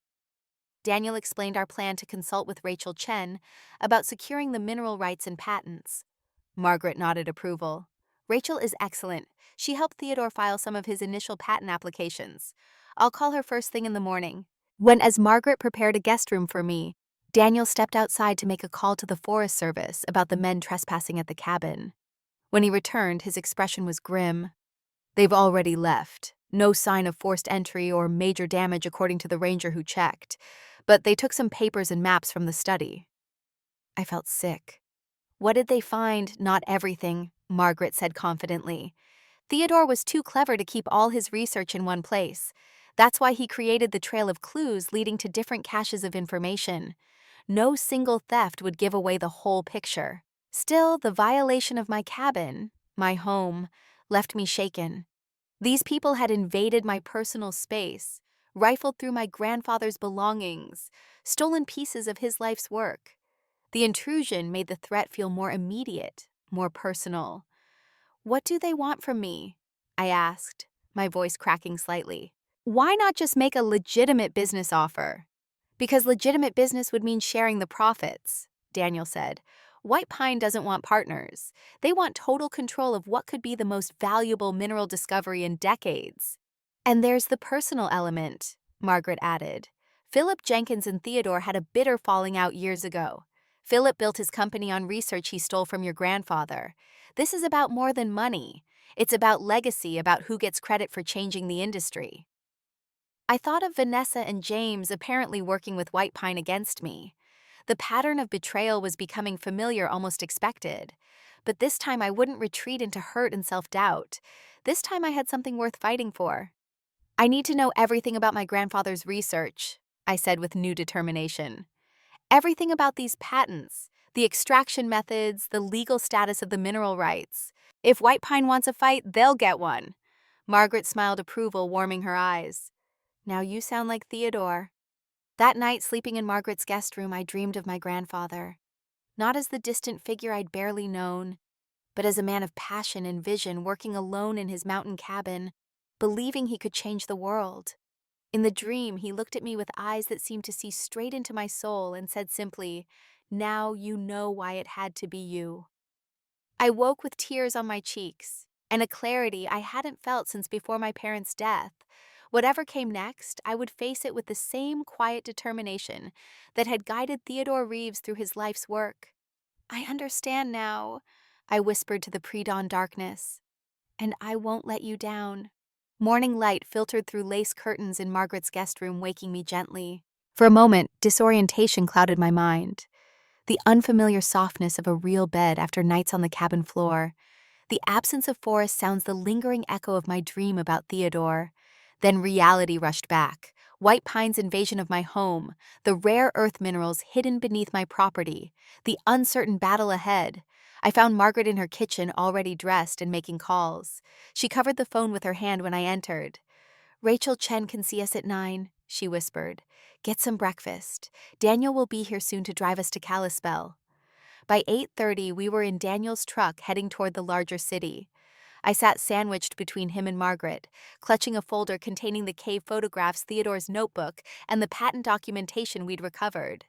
Daniel explained our plan to consult with Rachel Chen about securing the mineral rights and patents. Margaret nodded approval. "Rachel is excellent. She helped Theodore file some of his initial patent applications. I'll call her first thing in the morning." As Margaret prepared a guest room for me, Daniel stepped outside to make a call to the Forest Service about the men trespassing at the cabin. When he returned, his expression was grim. "They've already left. No sign of forced entry or major damage according to the ranger who checked. But they took some papers and maps from the study." I felt sick. "What did they find?" "Not everything," Margaret said confidently. "Theodore was too clever to keep all his research in one place. That's why he created the trail of clues leading to different caches of information. No single theft would give away the whole picture. Still, the violation of my cabin, my home, left me shaken. These people had invaded my personal space, rifled through my grandfather's belongings, stolen pieces of his life's work. The intrusion made the threat feel more immediate, more personal." "What do they want from me?" I asked, my voice cracking slightly. "Why not just make a legitimate business offer?" "Because legitimate business would mean sharing the profits," Daniel said. "White Pine doesn't want partners. They want total control of what could be the most valuable mineral discovery in decades." "And there's the personal element," Margaret added. "Philip Jenkins and Theodore had a bitter falling out years ago. Philip built his company on research he stole from your grandfather. This is about more than money. It's about legacy, about who gets credit for changing the industry." I thought of Vanessa and James apparently working with White Pine against me. The pattern of betrayal was becoming familiar, almost expected. But this time I wouldn't retreat into hurt and self-doubt. This time I had something worth fighting for. "I need to know everything about my grandfather's research," I said with new determination. "Everything about these patents, the extraction methods, the legal status of the mineral rights. If White Pine wants a fight, they'll get one." Margaret smiled approval, warming her eyes. "Now you sound like Theodore." That night, sleeping in Margaret's guest room, I dreamed of my grandfather. Not as the distant figure I'd barely known, but as a man of passion and vision working alone in his mountain cabin, believing he could change the world. In the dream, he looked at me with eyes that seemed to see straight into my soul and said simply, "Now you know why it had to be you." I woke with tears on my cheeks and a clarity I hadn't felt since before my parents' death. Whatever came next, I would face it with the same quiet determination that had guided Theodore Reeves through his life's work. "I understand now," I whispered to the pre-dawn darkness. "And I won't let you down." Morning light filtered through lace curtains in Margaret's guest room, waking me gently. For a moment, disorientation clouded my mind. The unfamiliar softness of a real bed after nights on the cabin floor. The absence of forest sounds, the lingering echo of my dream about Theodore. Then reality rushed back. White Pine's invasion of my home, the rare earth minerals hidden beneath my property, the uncertain battle ahead. I found Margaret in her kitchen, already dressed and making calls. She covered the phone with her hand when I entered. "Rachel Chen can see us at 9, she whispered. "Get some breakfast. Daniel will be here soon to drive us to Kalispell." By 8:30, we were in Daniel's truck heading toward the larger city. I sat sandwiched between him and Margaret, clutching a folder containing the cave photographs, Theodore's notebook, and the patent documentation we'd recovered.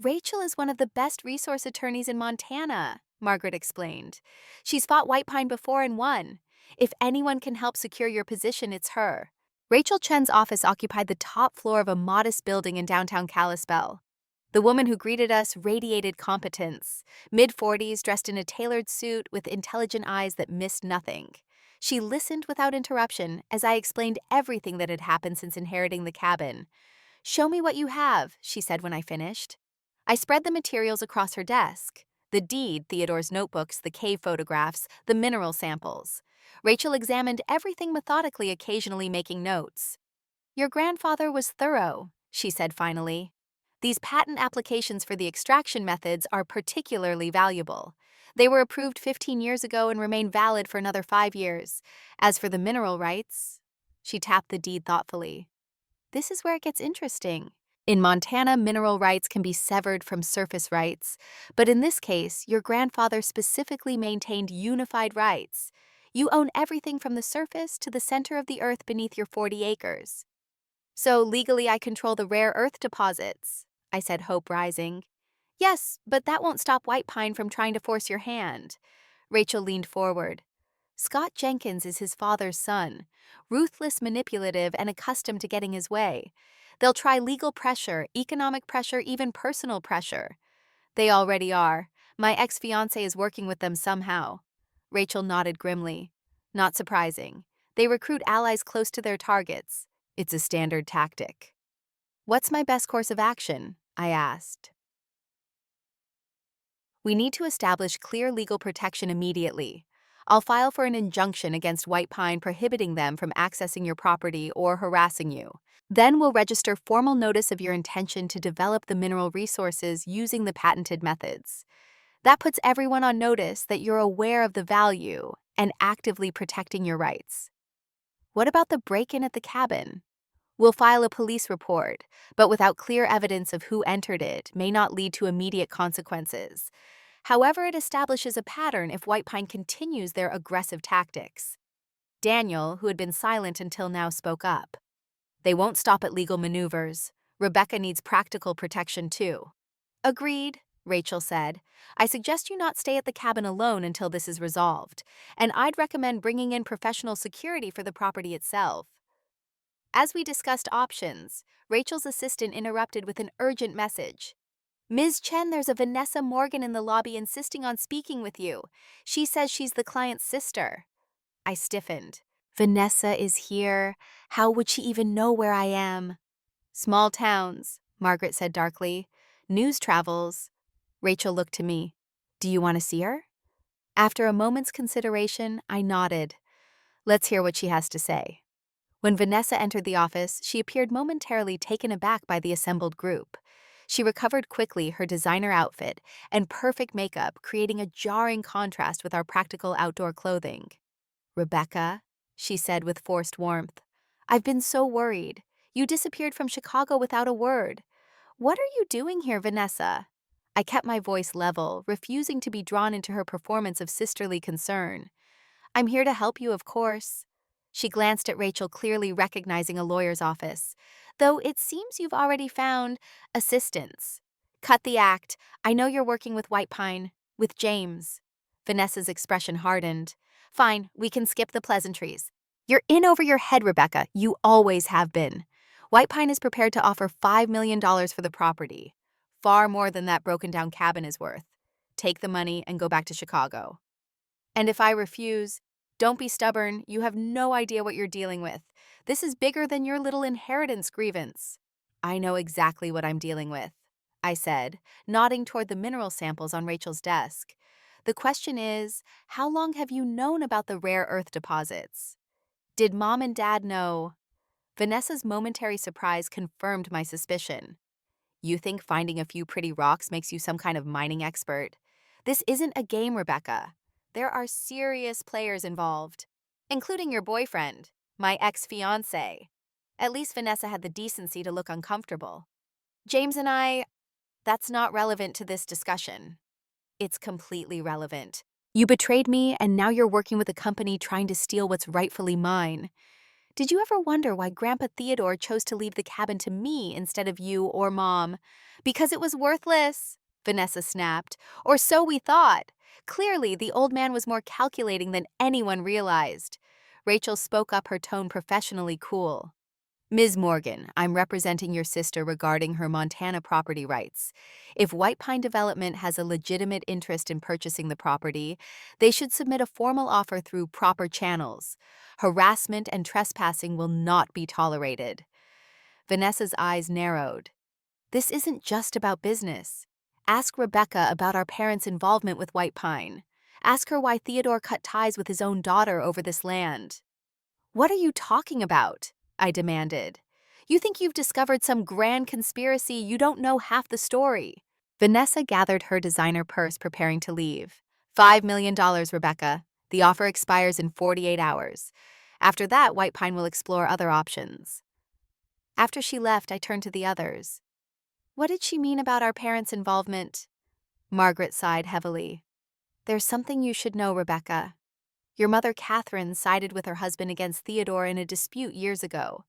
"Rachel is one of the best resource attorneys in Montana," Margaret explained. "She's fought White Pine before and won. If anyone can help secure your position, it's her." Rachel Chen's office occupied the top floor of a modest building in downtown Kalispell. The woman who greeted us radiated competence, mid-40s, dressed in a tailored suit with intelligent eyes that missed nothing. She listened without interruption as I explained everything that had happened since inheriting the cabin. "Show me what you have," she said when I finished. I spread the materials across her desk. The deed, Theodore's notebooks, the cave photographs, the mineral samples. Rachel examined everything methodically, occasionally making notes. "Your grandfather was thorough," she said finally. "These patent applications for the extraction methods are particularly valuable. They were approved 15 years ago and remain valid for another 5 years. As for the mineral rights," she tapped the deed thoughtfully. "This is where it gets interesting. In Montana, mineral rights can be severed from surface rights, but in this case, your grandfather specifically maintained unified rights. You own everything from the surface to the center of the earth beneath your 40 acres. So legally I control the rare earth deposits," I said, hope rising. "Yes, but that won't stop White Pine from trying to force your hand." Rachel leaned forward. "Scott Jenkins is his father's son, ruthless, manipulative, and accustomed to getting his way. They'll try legal pressure, economic pressure, even personal pressure. They already are. My ex-fiancé is working with them somehow." Rachel nodded grimly. "Not surprising. They recruit allies close to their targets. It's a standard tactic." "What's my best course of action?" I asked. "We need to establish clear legal protection immediately. I'll file for an injunction against White Pine prohibiting them from accessing your property or harassing you. Then we'll register formal notice of your intention to develop the mineral resources using the patented methods. That puts everyone on notice that you're aware of the value and actively protecting your rights." "What about the break-in at the cabin?" "We'll file a police report, but without clear evidence of who entered it may not lead to immediate consequences. However, it establishes a pattern if White Pine continues their aggressive tactics." Daniel, who had been silent until now, spoke up. "They won't stop at legal maneuvers. Rebecca needs practical protection too." "Agreed," Rachel said. "I suggest you not stay at the cabin alone until this is resolved, and I'd recommend bringing in professional security for the property itself." As we discussed options, Rachel's assistant interrupted with an urgent message. "Ms. Chen, there's a Vanessa Morgan in the lobby insisting on speaking with you. She says she's the client's sister." I stiffened. "Vanessa is here. How would she even know where I am?" "Small towns," Margaret said darkly. "News travels." Rachel looked to me. "Do you want to see her?" After a moment's consideration, I nodded. "Let's hear what she has to say." When Vanessa entered the office, she appeared momentarily taken aback by the assembled group. She recovered quickly her designer outfit and perfect makeup, creating a jarring contrast with our practical outdoor clothing. "Rebecca," she said with forced warmth, "I've been so worried. You disappeared from Chicago without a word. What are you doing here, Vanessa?" I kept my voice level, refusing to be drawn into her performance of sisterly concern. "I'm here to help you, of course." She glanced at Rachel, clearly recognizing a lawyer's office. "Though it seems you've already found assistance." "Cut the act. I know you're working with White Pine, with James." Vanessa's expression hardened. "Fine, we can skip the pleasantries. You're in over your head, Rebecca. You always have been. White Pine is prepared to offer $5 million for the property. Far more than that broken-down cabin is worth. Take the money and go back to Chicago. And if I refuse, don't be stubborn. You have no idea what you're dealing with. This is bigger than your little inheritance grievance." "I know exactly what I'm dealing with," I said, nodding toward the mineral samples on Rachel's desk. "The question is, how long have you known about the rare earth deposits?" "Did Mom and Dad know?" Vanessa's momentary surprise confirmed my suspicion. You think finding a few pretty rocks makes you some kind of mining expert? This isn't a game, Rebecca. There are serious players involved, including your boyfriend, my ex-fiancé. At least Vanessa had the decency to look uncomfortable. James and I, that's not relevant to this discussion. It's completely relevant. You betrayed me, and now you're working with a company trying to steal what's rightfully mine. Did you ever wonder why Grandpa Theodore chose to leave the cabin to me instead of you or Mom? Because it was worthless, Vanessa snapped. Or so we thought. Clearly, the old man was more calculating than anyone realized. Rachel spoke up, her tone professionally cool. Ms. Morgan, I'm representing your sister regarding her Montana property rights. If White Pine Development has a legitimate interest in purchasing the property, they should submit a formal offer through proper channels. Harassment and trespassing will not be tolerated. Vanessa's eyes narrowed. This isn't just about business. Ask Rebecca about our parents' involvement with White Pine. Ask her why Theodore cut ties with his own daughter over this land. What are you talking about? I demanded. You think you've discovered some grand conspiracy? You don't know half the story. Vanessa gathered her designer purse, preparing to leave. $5 million, Rebecca. The offer expires in 48 hours. After that, White Pine will explore other options. After she left, I turned to the others. What did she mean about our parents' involvement? Margaret sighed heavily. There's something you should know, Rebecca. Your mother, Catherine, sided with her husband against Theodore in a dispute years ago.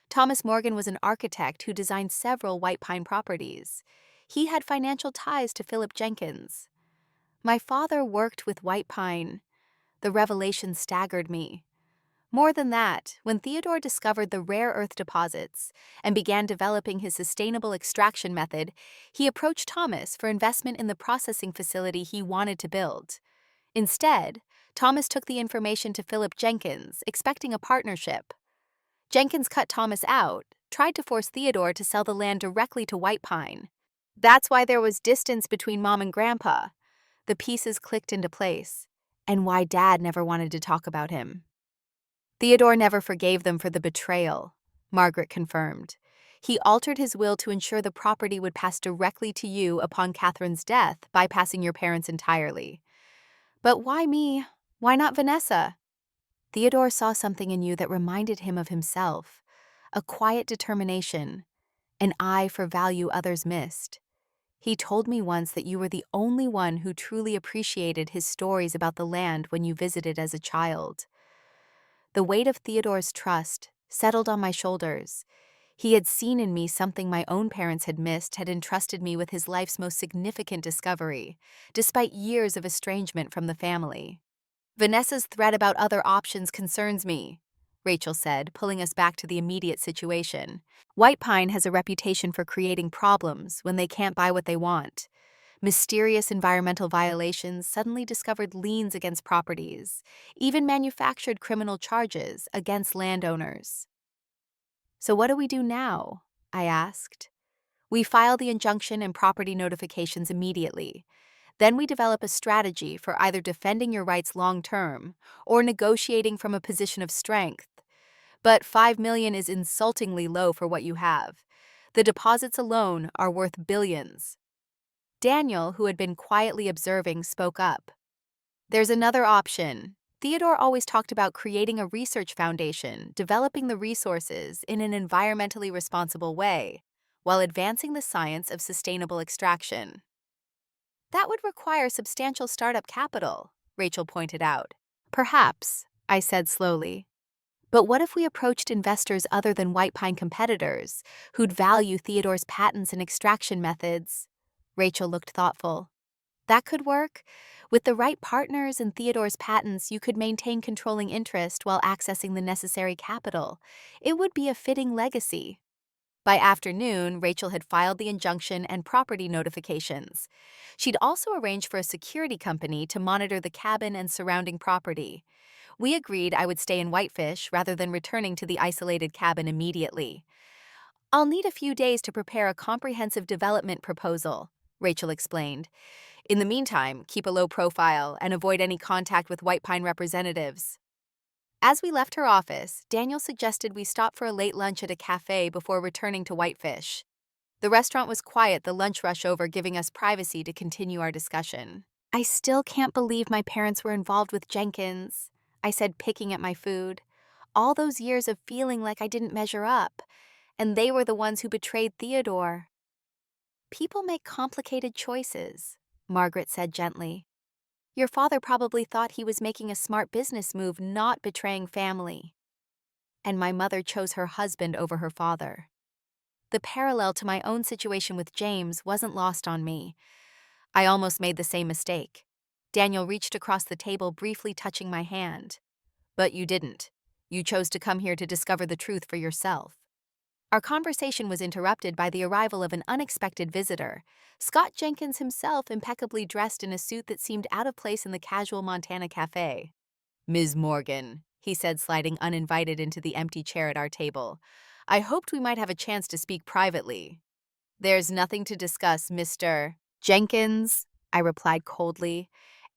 Thomas Morgan was an architect who designed several White Pine properties. He had financial ties to Philip Jenkins. My father worked with White Pine. The revelation staggered me. More than that, when Theodore discovered the rare earth deposits and began developing his sustainable extraction method, he approached Thomas for investment in the processing facility he wanted to build. Instead, Thomas took the information to Philip Jenkins, expecting a partnership. Jenkins cut Thomas out, tried to force Theodore to sell the land directly to White Pine. That's why there was distance between Mom and Grandpa. The pieces clicked into place, and why Dad never wanted to talk about him. Theodore never forgave them for the betrayal, Margaret confirmed. He altered his will to ensure the property would pass directly to you upon Catherine's death, bypassing your parents entirely. But why me? Why not Vanessa? Theodore saw something in you that reminded him of himself, a quiet determination, an eye for value others missed. He told me once that you were the only one who truly appreciated his stories about the land when you visited as a child. The weight of Theodore's trust settled on my shoulders. He had seen in me something my own parents had missed, had entrusted me with his life's most significant discovery, despite years of estrangement from the family. Vanessa's threat about other options concerns me, Rachel said, pulling us back to the immediate situation. White Pine has a reputation for creating problems when they can't buy what they want. Mysterious environmental violations, suddenly discovered liens against properties, even manufactured criminal charges against landowners. So what do we do now? I asked. We file the injunction and property notifications immediately. Then we develop a strategy for either defending your rights long-term or negotiating from a position of strength. But $5 million is insultingly low for what you have. The deposits alone are worth billions. Daniel, who had been quietly observing, spoke up. There's another option. Theodore always talked about creating a research foundation, developing the resources in an environmentally responsible way, while advancing the science of sustainable extraction. That would require substantial startup capital, Rachel pointed out. Perhaps, I said slowly. But what if we approached investors other than White Pine competitors, who'd value Theodore's patents and extraction methods? Rachel looked thoughtful. That could work. With the right partners and Theodore's patents, you could maintain controlling interest while accessing the necessary capital. It would be a fitting legacy. By afternoon, Rachel had filed the injunction and property notifications. She'd also arranged for a security company to monitor the cabin and surrounding property. We agreed I would stay in Whitefish rather than returning to the isolated cabin immediately. I'll need a few days to prepare a comprehensive development proposal, Rachel explained. In the meantime, keep a low profile and avoid any contact with White Pine representatives. As we left her office, Daniel suggested we stop for a late lunch at a cafe before returning to Whitefish. The restaurant was quiet, the lunch rush over, giving us privacy to continue our discussion. I still can't believe my parents were involved with Jenkins, I said, picking at my food. All those years of feeling like I didn't measure up, and they were the ones who betrayed Theodore. People make complicated choices, Margaret said gently. Your father probably thought he was making a smart business move, not betraying family. And my mother chose her husband over her father. The parallel to my own situation with James wasn't lost on me. I almost made the same mistake. Daniel reached across the table, briefly touching my hand. But you didn't. You chose to come here to discover the truth for yourself. Our conversation was interrupted by the arrival of an unexpected visitor, Scott Jenkins himself, impeccably dressed in a suit that seemed out of place in the casual Montana cafe. Ms. Morgan, he said, sliding uninvited into the empty chair at our table. I hoped we might have a chance to speak privately. There's nothing to discuss, Mr. Jenkins, I replied coldly.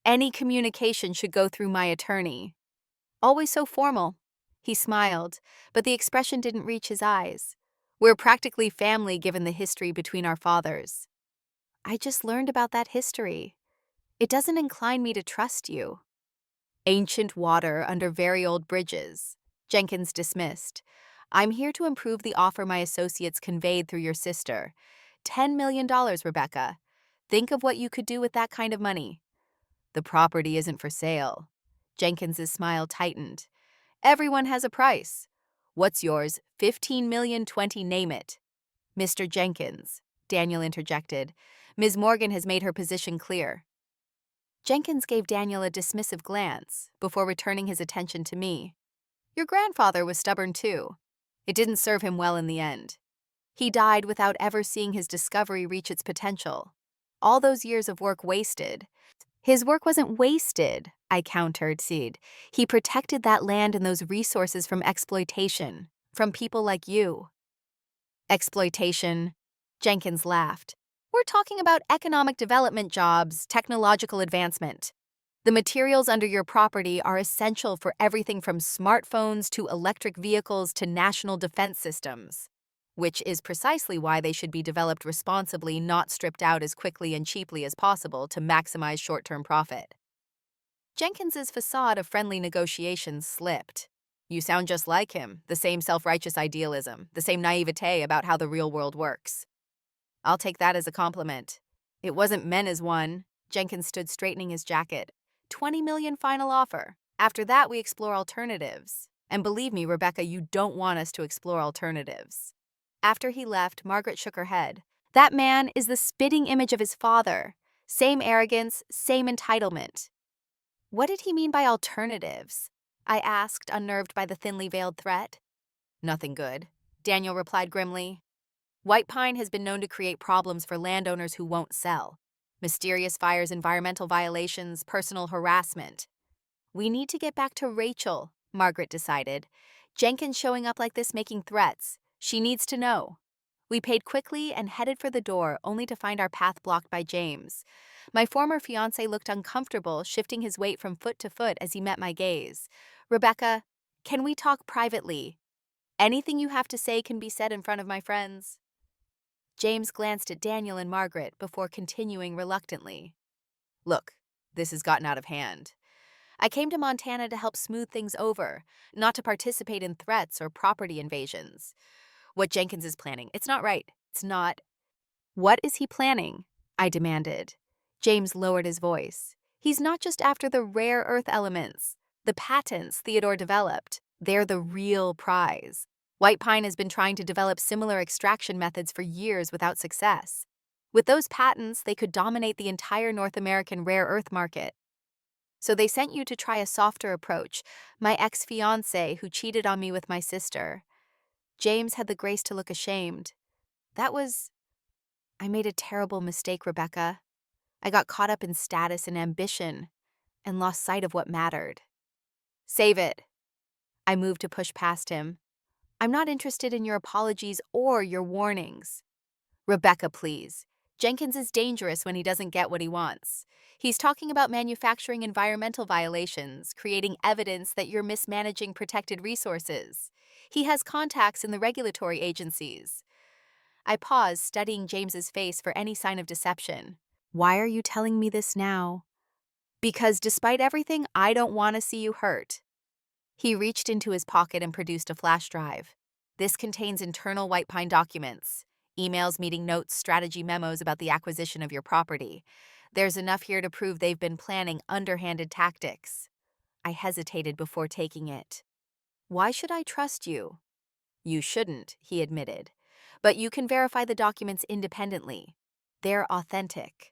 Any communication should go through my attorney. Always so formal. He smiled, but the expression didn't reach his eyes. We're practically family given the history between our fathers. I just learned about that history. It doesn't incline me to trust you. Ancient water under very old bridges, Jenkins dismissed. I'm here to improve the offer my associates conveyed through your sister. $10 million, Rebecca. Think of what you could do with that kind of money. The property isn't for sale. Jenkins's smile tightened. Everyone has a price. What's yours? 15 million, 20, name it. Mr. Jenkins, Daniel interjected. Ms. Morgan has made her position clear. Jenkins gave Daniel a dismissive glance before returning his attention to me. Your grandfather was stubborn too. It didn't serve him well in the end. He died without ever seeing his discovery reach its potential. All those years of work wasted. His work wasn't wasted, I countered, Sid. He protected that land and those resources from exploitation, from people like you. Exploitation? Jenkins laughed. We're talking about economic development, jobs, technological advancement. The materials under your property are essential for everything from smartphones to electric vehicles to national defense systems, which is precisely why they should be developed responsibly, not stripped out as quickly and cheaply as possible to maximize short-term profit. Jenkins's facade of friendly negotiations slipped. You sound just like him, the same self-righteous idealism, the same naivete about how the real world works. I'll take that as a compliment. It wasn't meant as one. Jenkins stood straightening his jacket. 20 million final offer. After that, we explore alternatives. And believe me, Rebecca, you don't want us to explore alternatives. After he left, Margaret shook her head. That man is the spitting image of his father. Same arrogance, same entitlement. What did he mean by alternatives? I asked, unnerved by the thinly veiled threat. Nothing good, Daniel replied grimly. White pine has been known to create problems for landowners who won't sell. Mysterious fires, environmental violations, personal harassment. We need to get back to Rachel, Margaret decided. Jenkins showing up like this, making threats. She needs to know. We paid quickly and headed for the door, only to find our path blocked by James. My former fiancé looked uncomfortable, shifting his weight from foot to foot as he met my gaze. Rebecca, can we talk privately? Anything you have to say can be said in front of my friends. James glanced at Daniel and Margaret before continuing reluctantly. Look, this has gotten out of hand. I came to Montana to help smooth things over, not to participate in threats or property invasions. What Jenkins is planning, it's not right. It's not. What is he planning? I demanded. James lowered his voice. He's not just after the rare earth elements. The patents Theodore developed, they're the real prize. White Pine has been trying to develop similar extraction methods for years without success. With those patents, they could dominate the entire North American rare earth market. So they sent you to try a softer approach, my ex-fiancé who cheated on me with my sister. James had the grace to look ashamed. I made a terrible mistake, Rebecca. I got caught up in status and ambition and lost sight of what mattered. Save it. I moved to push past him. I'm not interested in your apologies or your warnings. Rebecca, please. Jenkins is dangerous when he doesn't get what he wants. He's talking about manufacturing environmental violations, creating evidence that you're mismanaging protected resources. He has contacts in the regulatory agencies. I paused, studying James's face for any sign of deception. Why are you telling me this now? Because despite everything, I don't want to see you hurt. He reached into his pocket and produced a flash drive. This contains internal White Pine documents, emails, meeting notes, strategy memos about the acquisition of your property. There's enough here to prove they've been planning underhanded tactics. I hesitated before taking it. Why should I trust you? You shouldn't, he admitted. But you can verify the documents independently. They're authentic.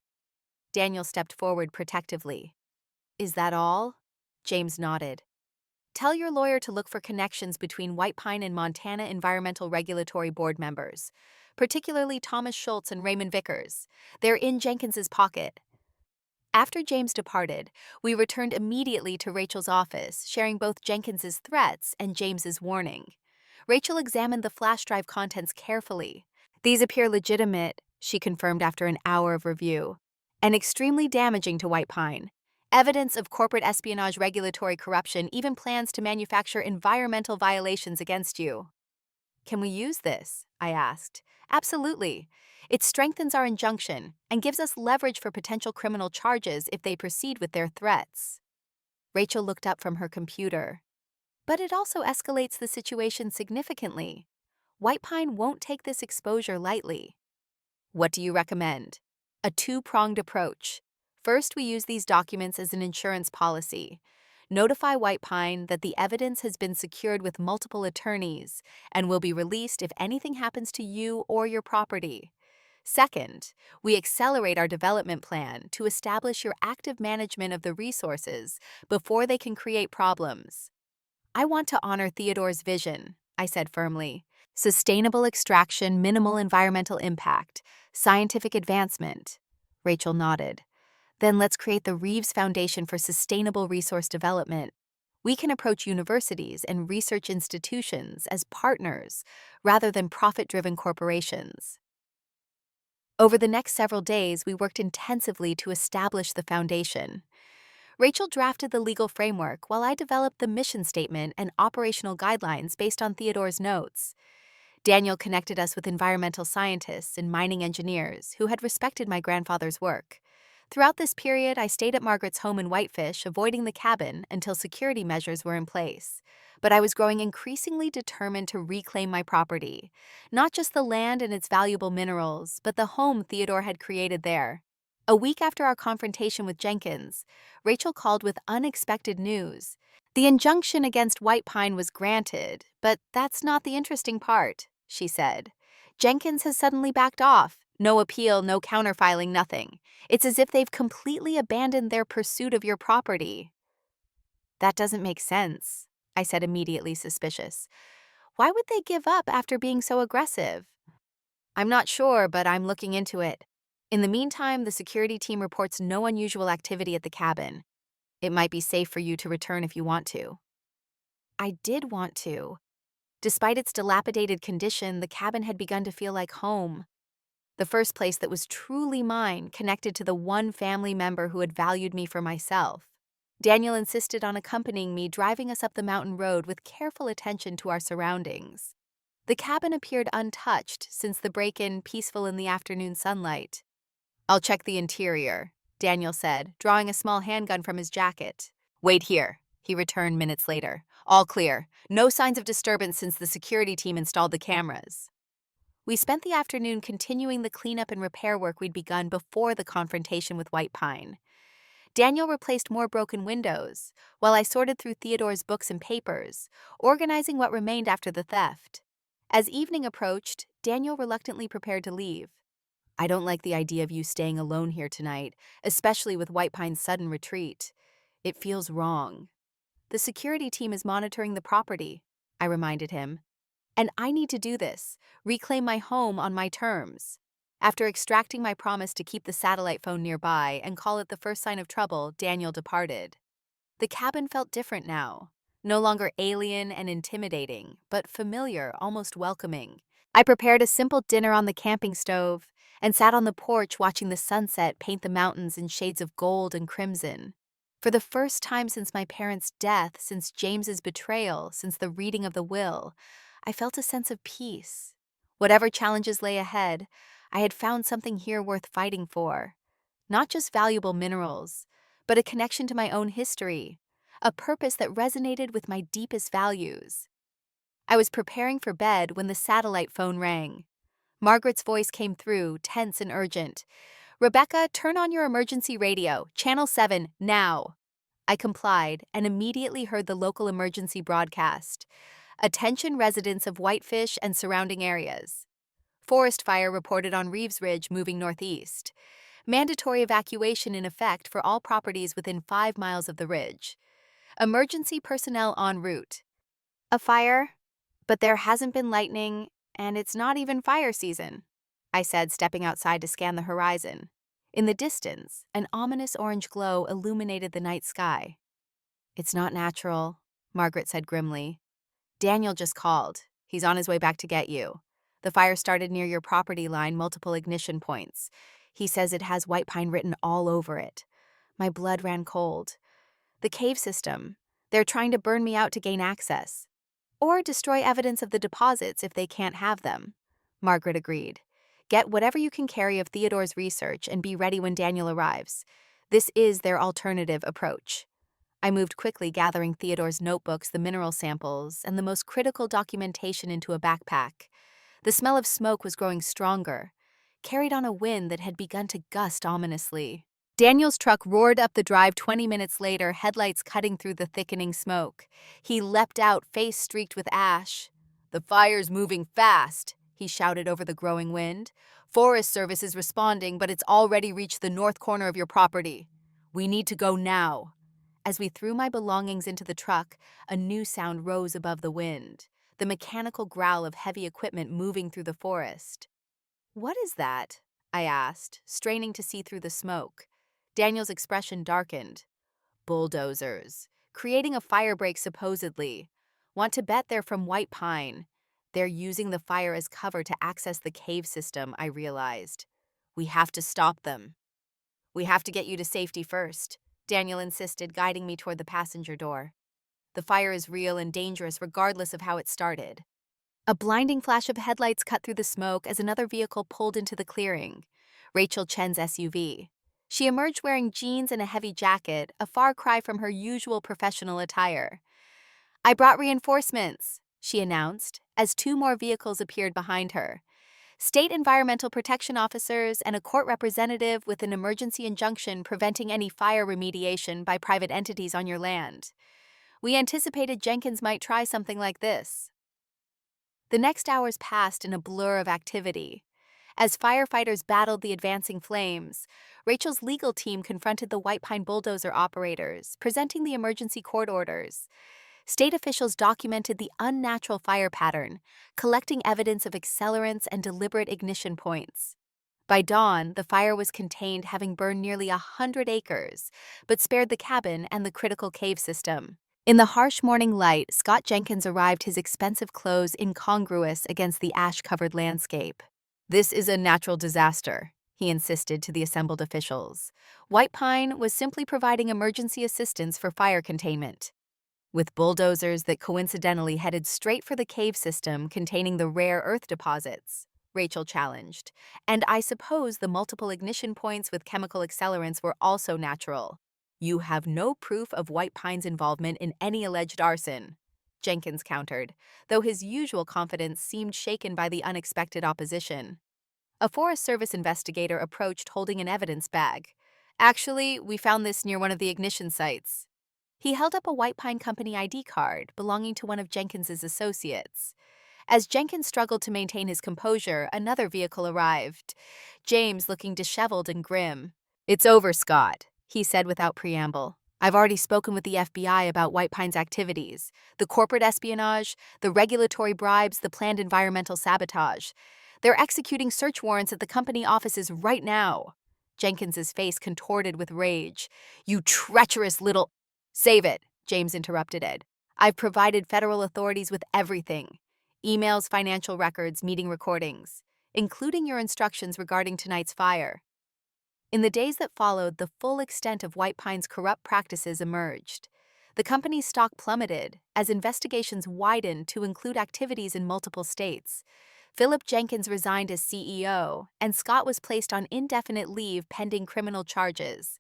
Daniel stepped forward protectively. Is that all? James nodded. Tell your lawyer to look for connections between White Pine and Montana Environmental Regulatory Board members, particularly Thomas Schultz and Raymond Vickers. They're in Jenkins's pocket. After James departed, we returned immediately to Rachel's office, sharing both Jenkins's threats and James's warning. Rachel examined the flash drive contents carefully. These appear legitimate, she confirmed after an hour of review, and extremely damaging to White Pine. Evidence of corporate espionage, regulatory corruption, even plans to manufacture environmental violations against you. Can we use this? I asked. Absolutely. It strengthens our injunction and gives us leverage for potential criminal charges if they proceed with their threats. Rachel looked up from her computer. But it also escalates the situation significantly. White Pine won't take this exposure lightly. What do you recommend? A two-pronged approach. First, we use these documents as an insurance policy. Notify White Pine that the evidence has been secured with multiple attorneys and will be released if anything happens to you or your property. Second, we accelerate our development plan to establish your active management of the resources before they can create problems. I want to honor Theodore's vision, I said firmly. Sustainable extraction, minimal environmental impact, scientific advancement. Rachel nodded. Then let's create the Reeves Foundation for Sustainable Resource Development. We can approach universities and research institutions as partners rather than profit-driven corporations. Over the next several days, we worked intensively to establish the foundation. Rachel drafted the legal framework while I developed the mission statement and operational guidelines based on Theodore's notes. Daniel connected us with environmental scientists and mining engineers who had respected my grandfather's work. Throughout this period, I stayed at Margaret's home in Whitefish, avoiding the cabin until security measures were in place. But I was growing increasingly determined to reclaim my property, not just the land and its valuable minerals, but the home Theodore had created there. A week after our confrontation with Jenkins, Rachel called with unexpected news. The injunction against White Pine was granted, but that's not the interesting part, she said. Jenkins has suddenly backed off. No appeal, no counterfiling, nothing. It's as if they've completely abandoned their pursuit of your property. That doesn't make sense, I said, immediately suspicious. Why would they give up after being so aggressive? I'm not sure, but I'm looking into it. In the meantime, the security team reports no unusual activity at the cabin. It might be safe for you to return if you want to. I did want to. Despite its dilapidated condition, the cabin had begun to feel like home. The first place that was truly mine, connected to the one family member who had valued me for myself. Daniel insisted on accompanying me, driving us up the mountain road with careful attention to our surroundings. The cabin appeared untouched since the break-in, peaceful in the afternoon sunlight. I'll check the interior, Daniel said, drawing a small handgun from his jacket. Wait here, he returned minutes later. All clear. No signs of disturbance since the security team installed the cameras. We spent the afternoon continuing the cleanup and repair work we'd begun before the confrontation with White Pine. Daniel replaced more broken windows, while I sorted through Theodore's books and papers, organizing what remained after the theft. As evening approached, Daniel reluctantly prepared to leave. I don't like the idea of you staying alone here tonight, especially with White Pine's sudden retreat. It feels wrong. The security team is monitoring the property, I reminded him. And I need to do this, reclaim my home on my terms. After extracting my promise to keep the satellite phone nearby and call it the first sign of trouble, Daniel departed. The cabin felt different now, no longer alien and intimidating, but familiar, almost welcoming. I prepared a simple dinner on the camping stove, and sat on the porch watching the sunset paint the mountains in shades of gold and crimson. For the first time since my parents' death, since James's betrayal, since the reading of the will, I felt a sense of peace. Whatever challenges lay ahead, I had found something here worth fighting for. Not just valuable minerals, but a connection to my own history, a purpose that resonated with my deepest values. I was preparing for bed when the satellite phone rang. Margaret's voice came through, tense and urgent. "Rebecca, turn on your emergency radio, channel 7, now." I complied and immediately heard the local emergency broadcast. "Attention residents of Whitefish and surrounding areas. Forest fire reported on Reeves Ridge moving northeast. Mandatory evacuation in effect for all properties within 5 miles of the ridge. Emergency personnel en route." "A fire? But there hasn't been lightning, and it's not even fire season," I said, stepping outside to scan the horizon. In the distance, an ominous orange glow illuminated the night sky. "It's not natural," Margaret said grimly. "Daniel just called. He's on his way back to get you. The fire started near your property line, multiple ignition points. He says it has white pine written all over it." My blood ran cold. "The cave system. They're trying to burn me out to gain access. Or destroy evidence of the deposits if they can't have them," Margaret agreed. "Get whatever you can carry of Theodore's research and be ready when Daniel arrives. This is their alternative approach." I moved quickly, gathering Theodore's notebooks, the mineral samples, and the most critical documentation into a backpack. The smell of smoke was growing stronger, carried on a wind that had begun to gust ominously. Daniel's truck roared up the drive 20 minutes later, headlights cutting through the thickening smoke. He leapt out, face streaked with ash. "The fire's moving fast," he shouted over the growing wind. "Forest Service is responding, but it's already reached the north corner of your property. We need to go now." As we threw my belongings into the truck, a new sound rose above the wind, the mechanical growl of heavy equipment moving through the forest. "What is that?" I asked, straining to see through the smoke. Daniel's expression darkened. "Bulldozers. Creating a firebreak supposedly. Want to bet they're from white pine. They're using the fire as cover to access the cave system," I realized. "We have to stop them." "We have to get you to safety first," Daniel insisted, guiding me toward the passenger door. "The fire is real and dangerous regardless of how it started." A blinding flash of headlights cut through the smoke as another vehicle pulled into the clearing. Rachel Chen's SUV. She emerged wearing jeans and a heavy jacket, a far cry from her usual professional attire. "I brought reinforcements," she announced, as 2 more vehicles appeared behind her. "State environmental protection officers and a court representative with an emergency injunction preventing any fire remediation by private entities on your land. We anticipated Jenkins might try something like this." The next hours passed in a blur of activity. As firefighters battled the advancing flames, Rachel's legal team confronted the White Pine bulldozer operators, presenting the emergency court orders. State officials documented the unnatural fire pattern, collecting evidence of accelerants and deliberate ignition points. By dawn, the fire was contained, having burned nearly 100 acres, but spared the cabin and the critical cave system. In the harsh morning light, Scott Jenkins arrived, his expensive clothes incongruous against the ash-covered landscape. "This is a natural disaster," he insisted to the assembled officials. White Pine was simply providing emergency assistance for fire containment. "With bulldozers that coincidentally headed straight for the cave system containing the rare earth deposits," Rachel challenged. "And I suppose the multiple ignition points with chemical accelerants were also natural." "You have no proof of White Pine's involvement in any alleged arson," Jenkins countered, though his usual confidence seemed shaken by the unexpected opposition. A Forest Service investigator approached holding an evidence bag. "Actually, we found this near one of the ignition sites." He held up a White Pine Company ID card belonging to one of Jenkins's associates. As Jenkins struggled to maintain his composure, another vehicle arrived, James looking disheveled and grim. "It's over, Scott," he said without preamble. "I've already spoken with the FBI about White Pine's activities, the corporate espionage, the regulatory bribes, the planned environmental sabotage. They're executing search warrants at the company offices right now." Jenkins's face contorted with rage. "You treacherous little—" "Save it," James interrupted Ed. "I've provided federal authorities with everything. Emails, financial records, meeting recordings. including your instructions regarding tonight's fire. In the days that followed, the full extent of White Pine's corrupt practices emerged. The company's stock plummeted as investigations widened to include activities in multiple states. Philip Jenkins resigned as CEO, and Scott was placed on indefinite leave pending criminal charges.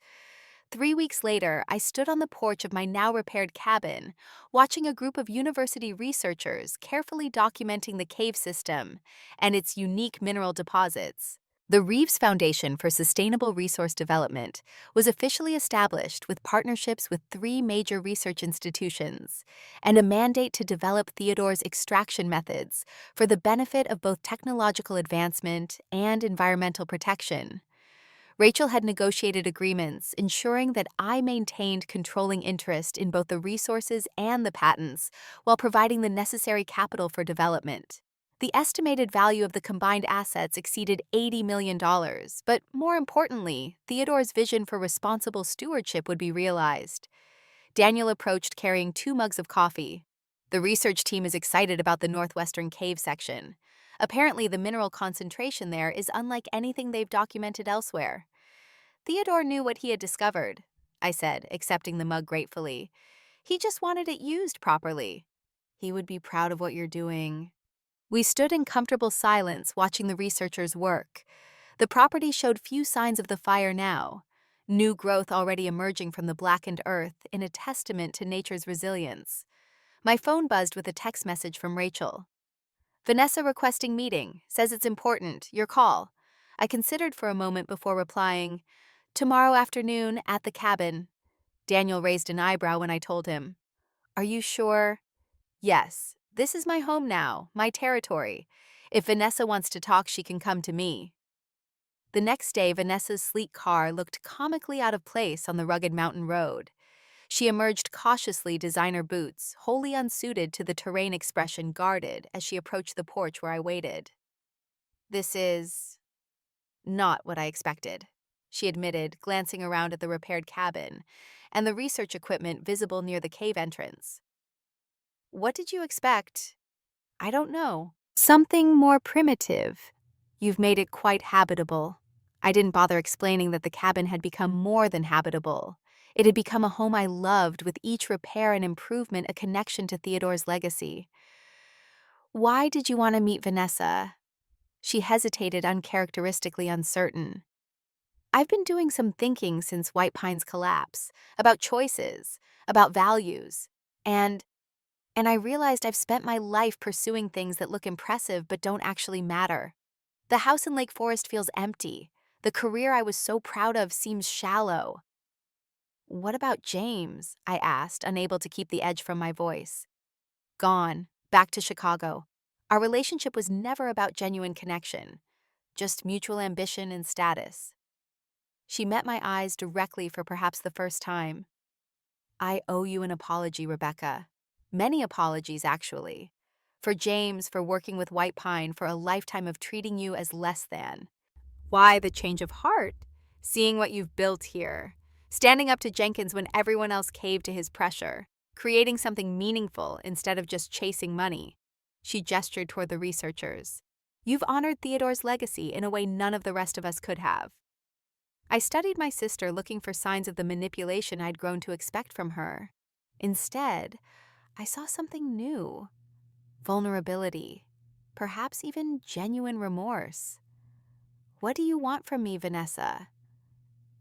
3 weeks later, I stood on the porch of my now-repaired cabin, watching a group of university researchers carefully documenting the cave system and its unique mineral deposits. The Reeves Foundation for Sustainable Resource Development was officially established with partnerships with 3 major research institutions and a mandate to develop Theodore's extraction methods for the benefit of both technological advancement and environmental protection. Rachel had negotiated agreements ensuring that I maintained controlling interest in both the resources and the patents while providing the necessary capital for development. The estimated value of the combined assets exceeded $80 million, but more importantly, Theodore's vision for responsible stewardship would be realized. Daniel approached carrying 2 mugs of coffee. The research team is excited about the Northwestern Cave section. Apparently, the mineral concentration there is unlike anything they've documented elsewhere. Theodore knew what he had discovered, I said, accepting the mug gratefully. He just wanted it used properly. He would be proud of what you're doing. We stood in comfortable silence watching the researchers work. The property showed few signs of the fire now, new growth already emerging from the blackened earth in a testament to nature's resilience. My phone buzzed with a text message from Rachel. Vanessa requesting meeting, says it's important, your call. I considered for a moment before replying, tomorrow afternoon at the cabin. Daniel raised an eyebrow when I told him. Are you sure? Yes, this is my home now, my territory. If Vanessa wants to talk, she can come to me. The next day, Vanessa's sleek car looked comically out of place on the rugged mountain road. She emerged cautiously, designer boots, wholly unsuited to the terrain expression guarded as she approached the porch where I waited. This is not what I expected, she admitted, glancing around at the repaired cabin and the research equipment visible near the cave entrance. What did you expect? I don't know. Something more primitive. You've made it quite habitable. I didn't bother explaining that the cabin had become more than habitable. It had become a home I loved, with each repair and improvement a connection to Theodore's legacy. Why did you want to meet Vanessa? She hesitated, uncharacteristically uncertain. I've been doing some thinking since White Pine's collapse, about choices, about values, and I realized I've spent my life pursuing things that look impressive but don't actually matter. The house in Lake Forest feels empty. The career I was so proud of seems shallow. What about James? I asked, unable to keep the edge from my voice. Gone, back to Chicago. Our relationship was never about genuine connection, just mutual ambition and status. She met my eyes directly for perhaps the first time. I owe you an apology, Rebecca. Many apologies, actually. For James, for working with White Pine, for a lifetime of treating you as less than. Why the change of heart? Seeing what you've built here. Standing up to Jenkins when everyone else caved to his pressure. Creating something meaningful instead of just chasing money. She gestured toward the researchers. You've honored Theodore's legacy in a way none of the rest of us could have. I studied my sister, looking for signs of the manipulation I'd grown to expect from her. Instead, I saw something new. Vulnerability. Perhaps even genuine remorse. What do you want from me, Vanessa?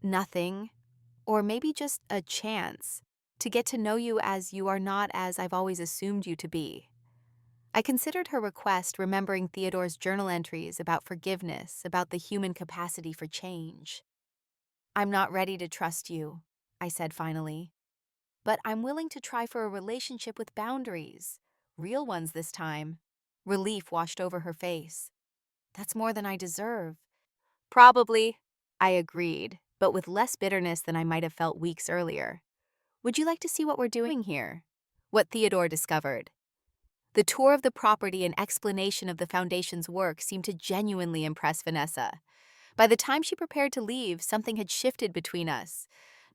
Nothing. Or maybe just a chance to get to know you as you are, not as I've always assumed you to be. I considered her request, remembering Theodore's journal entries about forgiveness, about the human capacity for change. I'm not ready to trust you, I said finally. But I'm willing to try for a relationship with boundaries. Real ones this time. Relief washed over her face. That's more than I deserve. Probably, I agreed, but with less bitterness than I might have felt weeks earlier. Would you like to see what we're doing here? What Theodore discovered. The tour of the property and explanation of the foundation's work seemed to genuinely impress Vanessa. By the time she prepared to leave, something had shifted between us.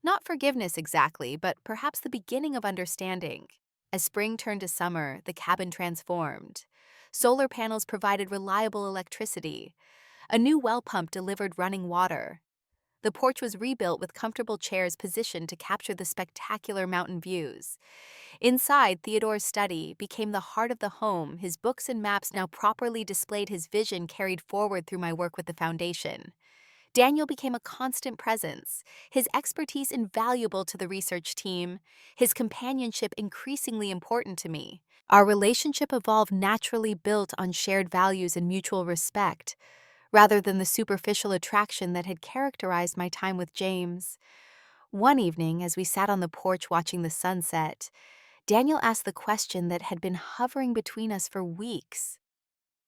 Not forgiveness exactly, but perhaps the beginning of understanding. As spring turned to summer, the cabin transformed. Solar panels provided reliable electricity. A new well pump delivered running water. The porch was rebuilt with comfortable chairs positioned to capture the spectacular mountain views. Inside, Theodore's study became the heart of the home. His books and maps now properly displayed his vision carried forward through my work with the foundation. Daniel became a constant presence, his expertise invaluable to the research team, his companionship increasingly important to me. Our relationship evolved naturally built on shared values and mutual respect, rather than the superficial attraction that had characterized my time with James. One evening, as we sat on the porch watching the sunset, Daniel asked the question that had been hovering between us for weeks.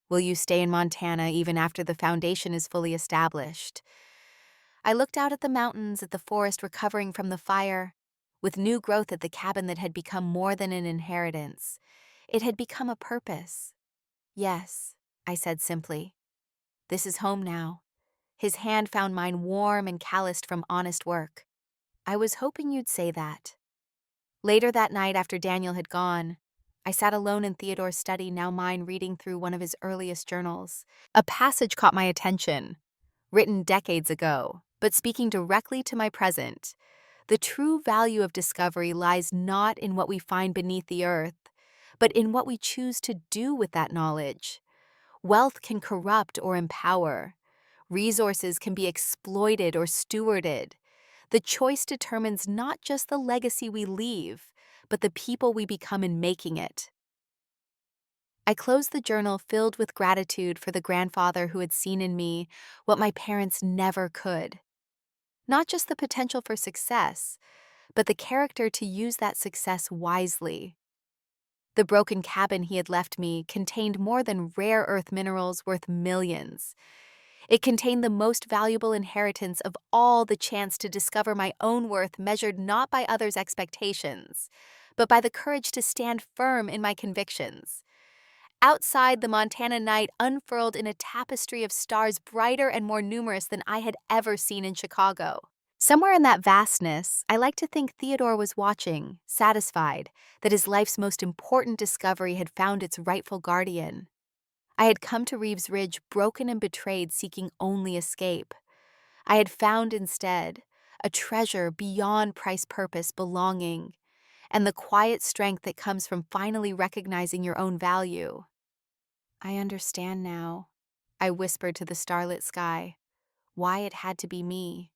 Will you stay in Montana even after the foundation is fully established? I looked out at the mountains, at the forest recovering from the fire, with new growth at the cabin that had become more than an inheritance. It had become a purpose. Yes, I said simply. This is home now. His hand found mine warm and calloused from honest work. I was hoping you'd say that. Later that night, after Daniel had gone, I sat alone in Theodore's study, now mine, reading through one of his earliest journals. A passage caught my attention, written decades ago, but speaking directly to my present. The true value of discovery lies not in what we find beneath the earth, but in what we choose to do with that knowledge. Wealth can corrupt or empower. Resources can be exploited or stewarded. The choice determines not just the legacy we leave, but the people we become in making it. I closed the journal filled with gratitude for the grandfather who had seen in me what my parents never could. Not just the potential for success, but the character to use that success wisely. The broken cabin he had left me contained more than rare earth minerals worth millions. It contained the most valuable inheritance of all, the chance to discover my own worth measured not by others' expectations, but by the courage to stand firm in my convictions. Outside, the Montana night unfurled in a tapestry of stars brighter and more numerous than I had ever seen in Chicago. Somewhere in that vastness, I like to think Theodore was watching, satisfied that his life's most important discovery had found its rightful guardian. I had come to Reeves Ridge broken and betrayed, seeking only escape. I had found instead a treasure beyond price, purpose, belonging, and the quiet strength that comes from finally recognizing your own value. I understand now, I whispered to the starlit sky, why it had to be me.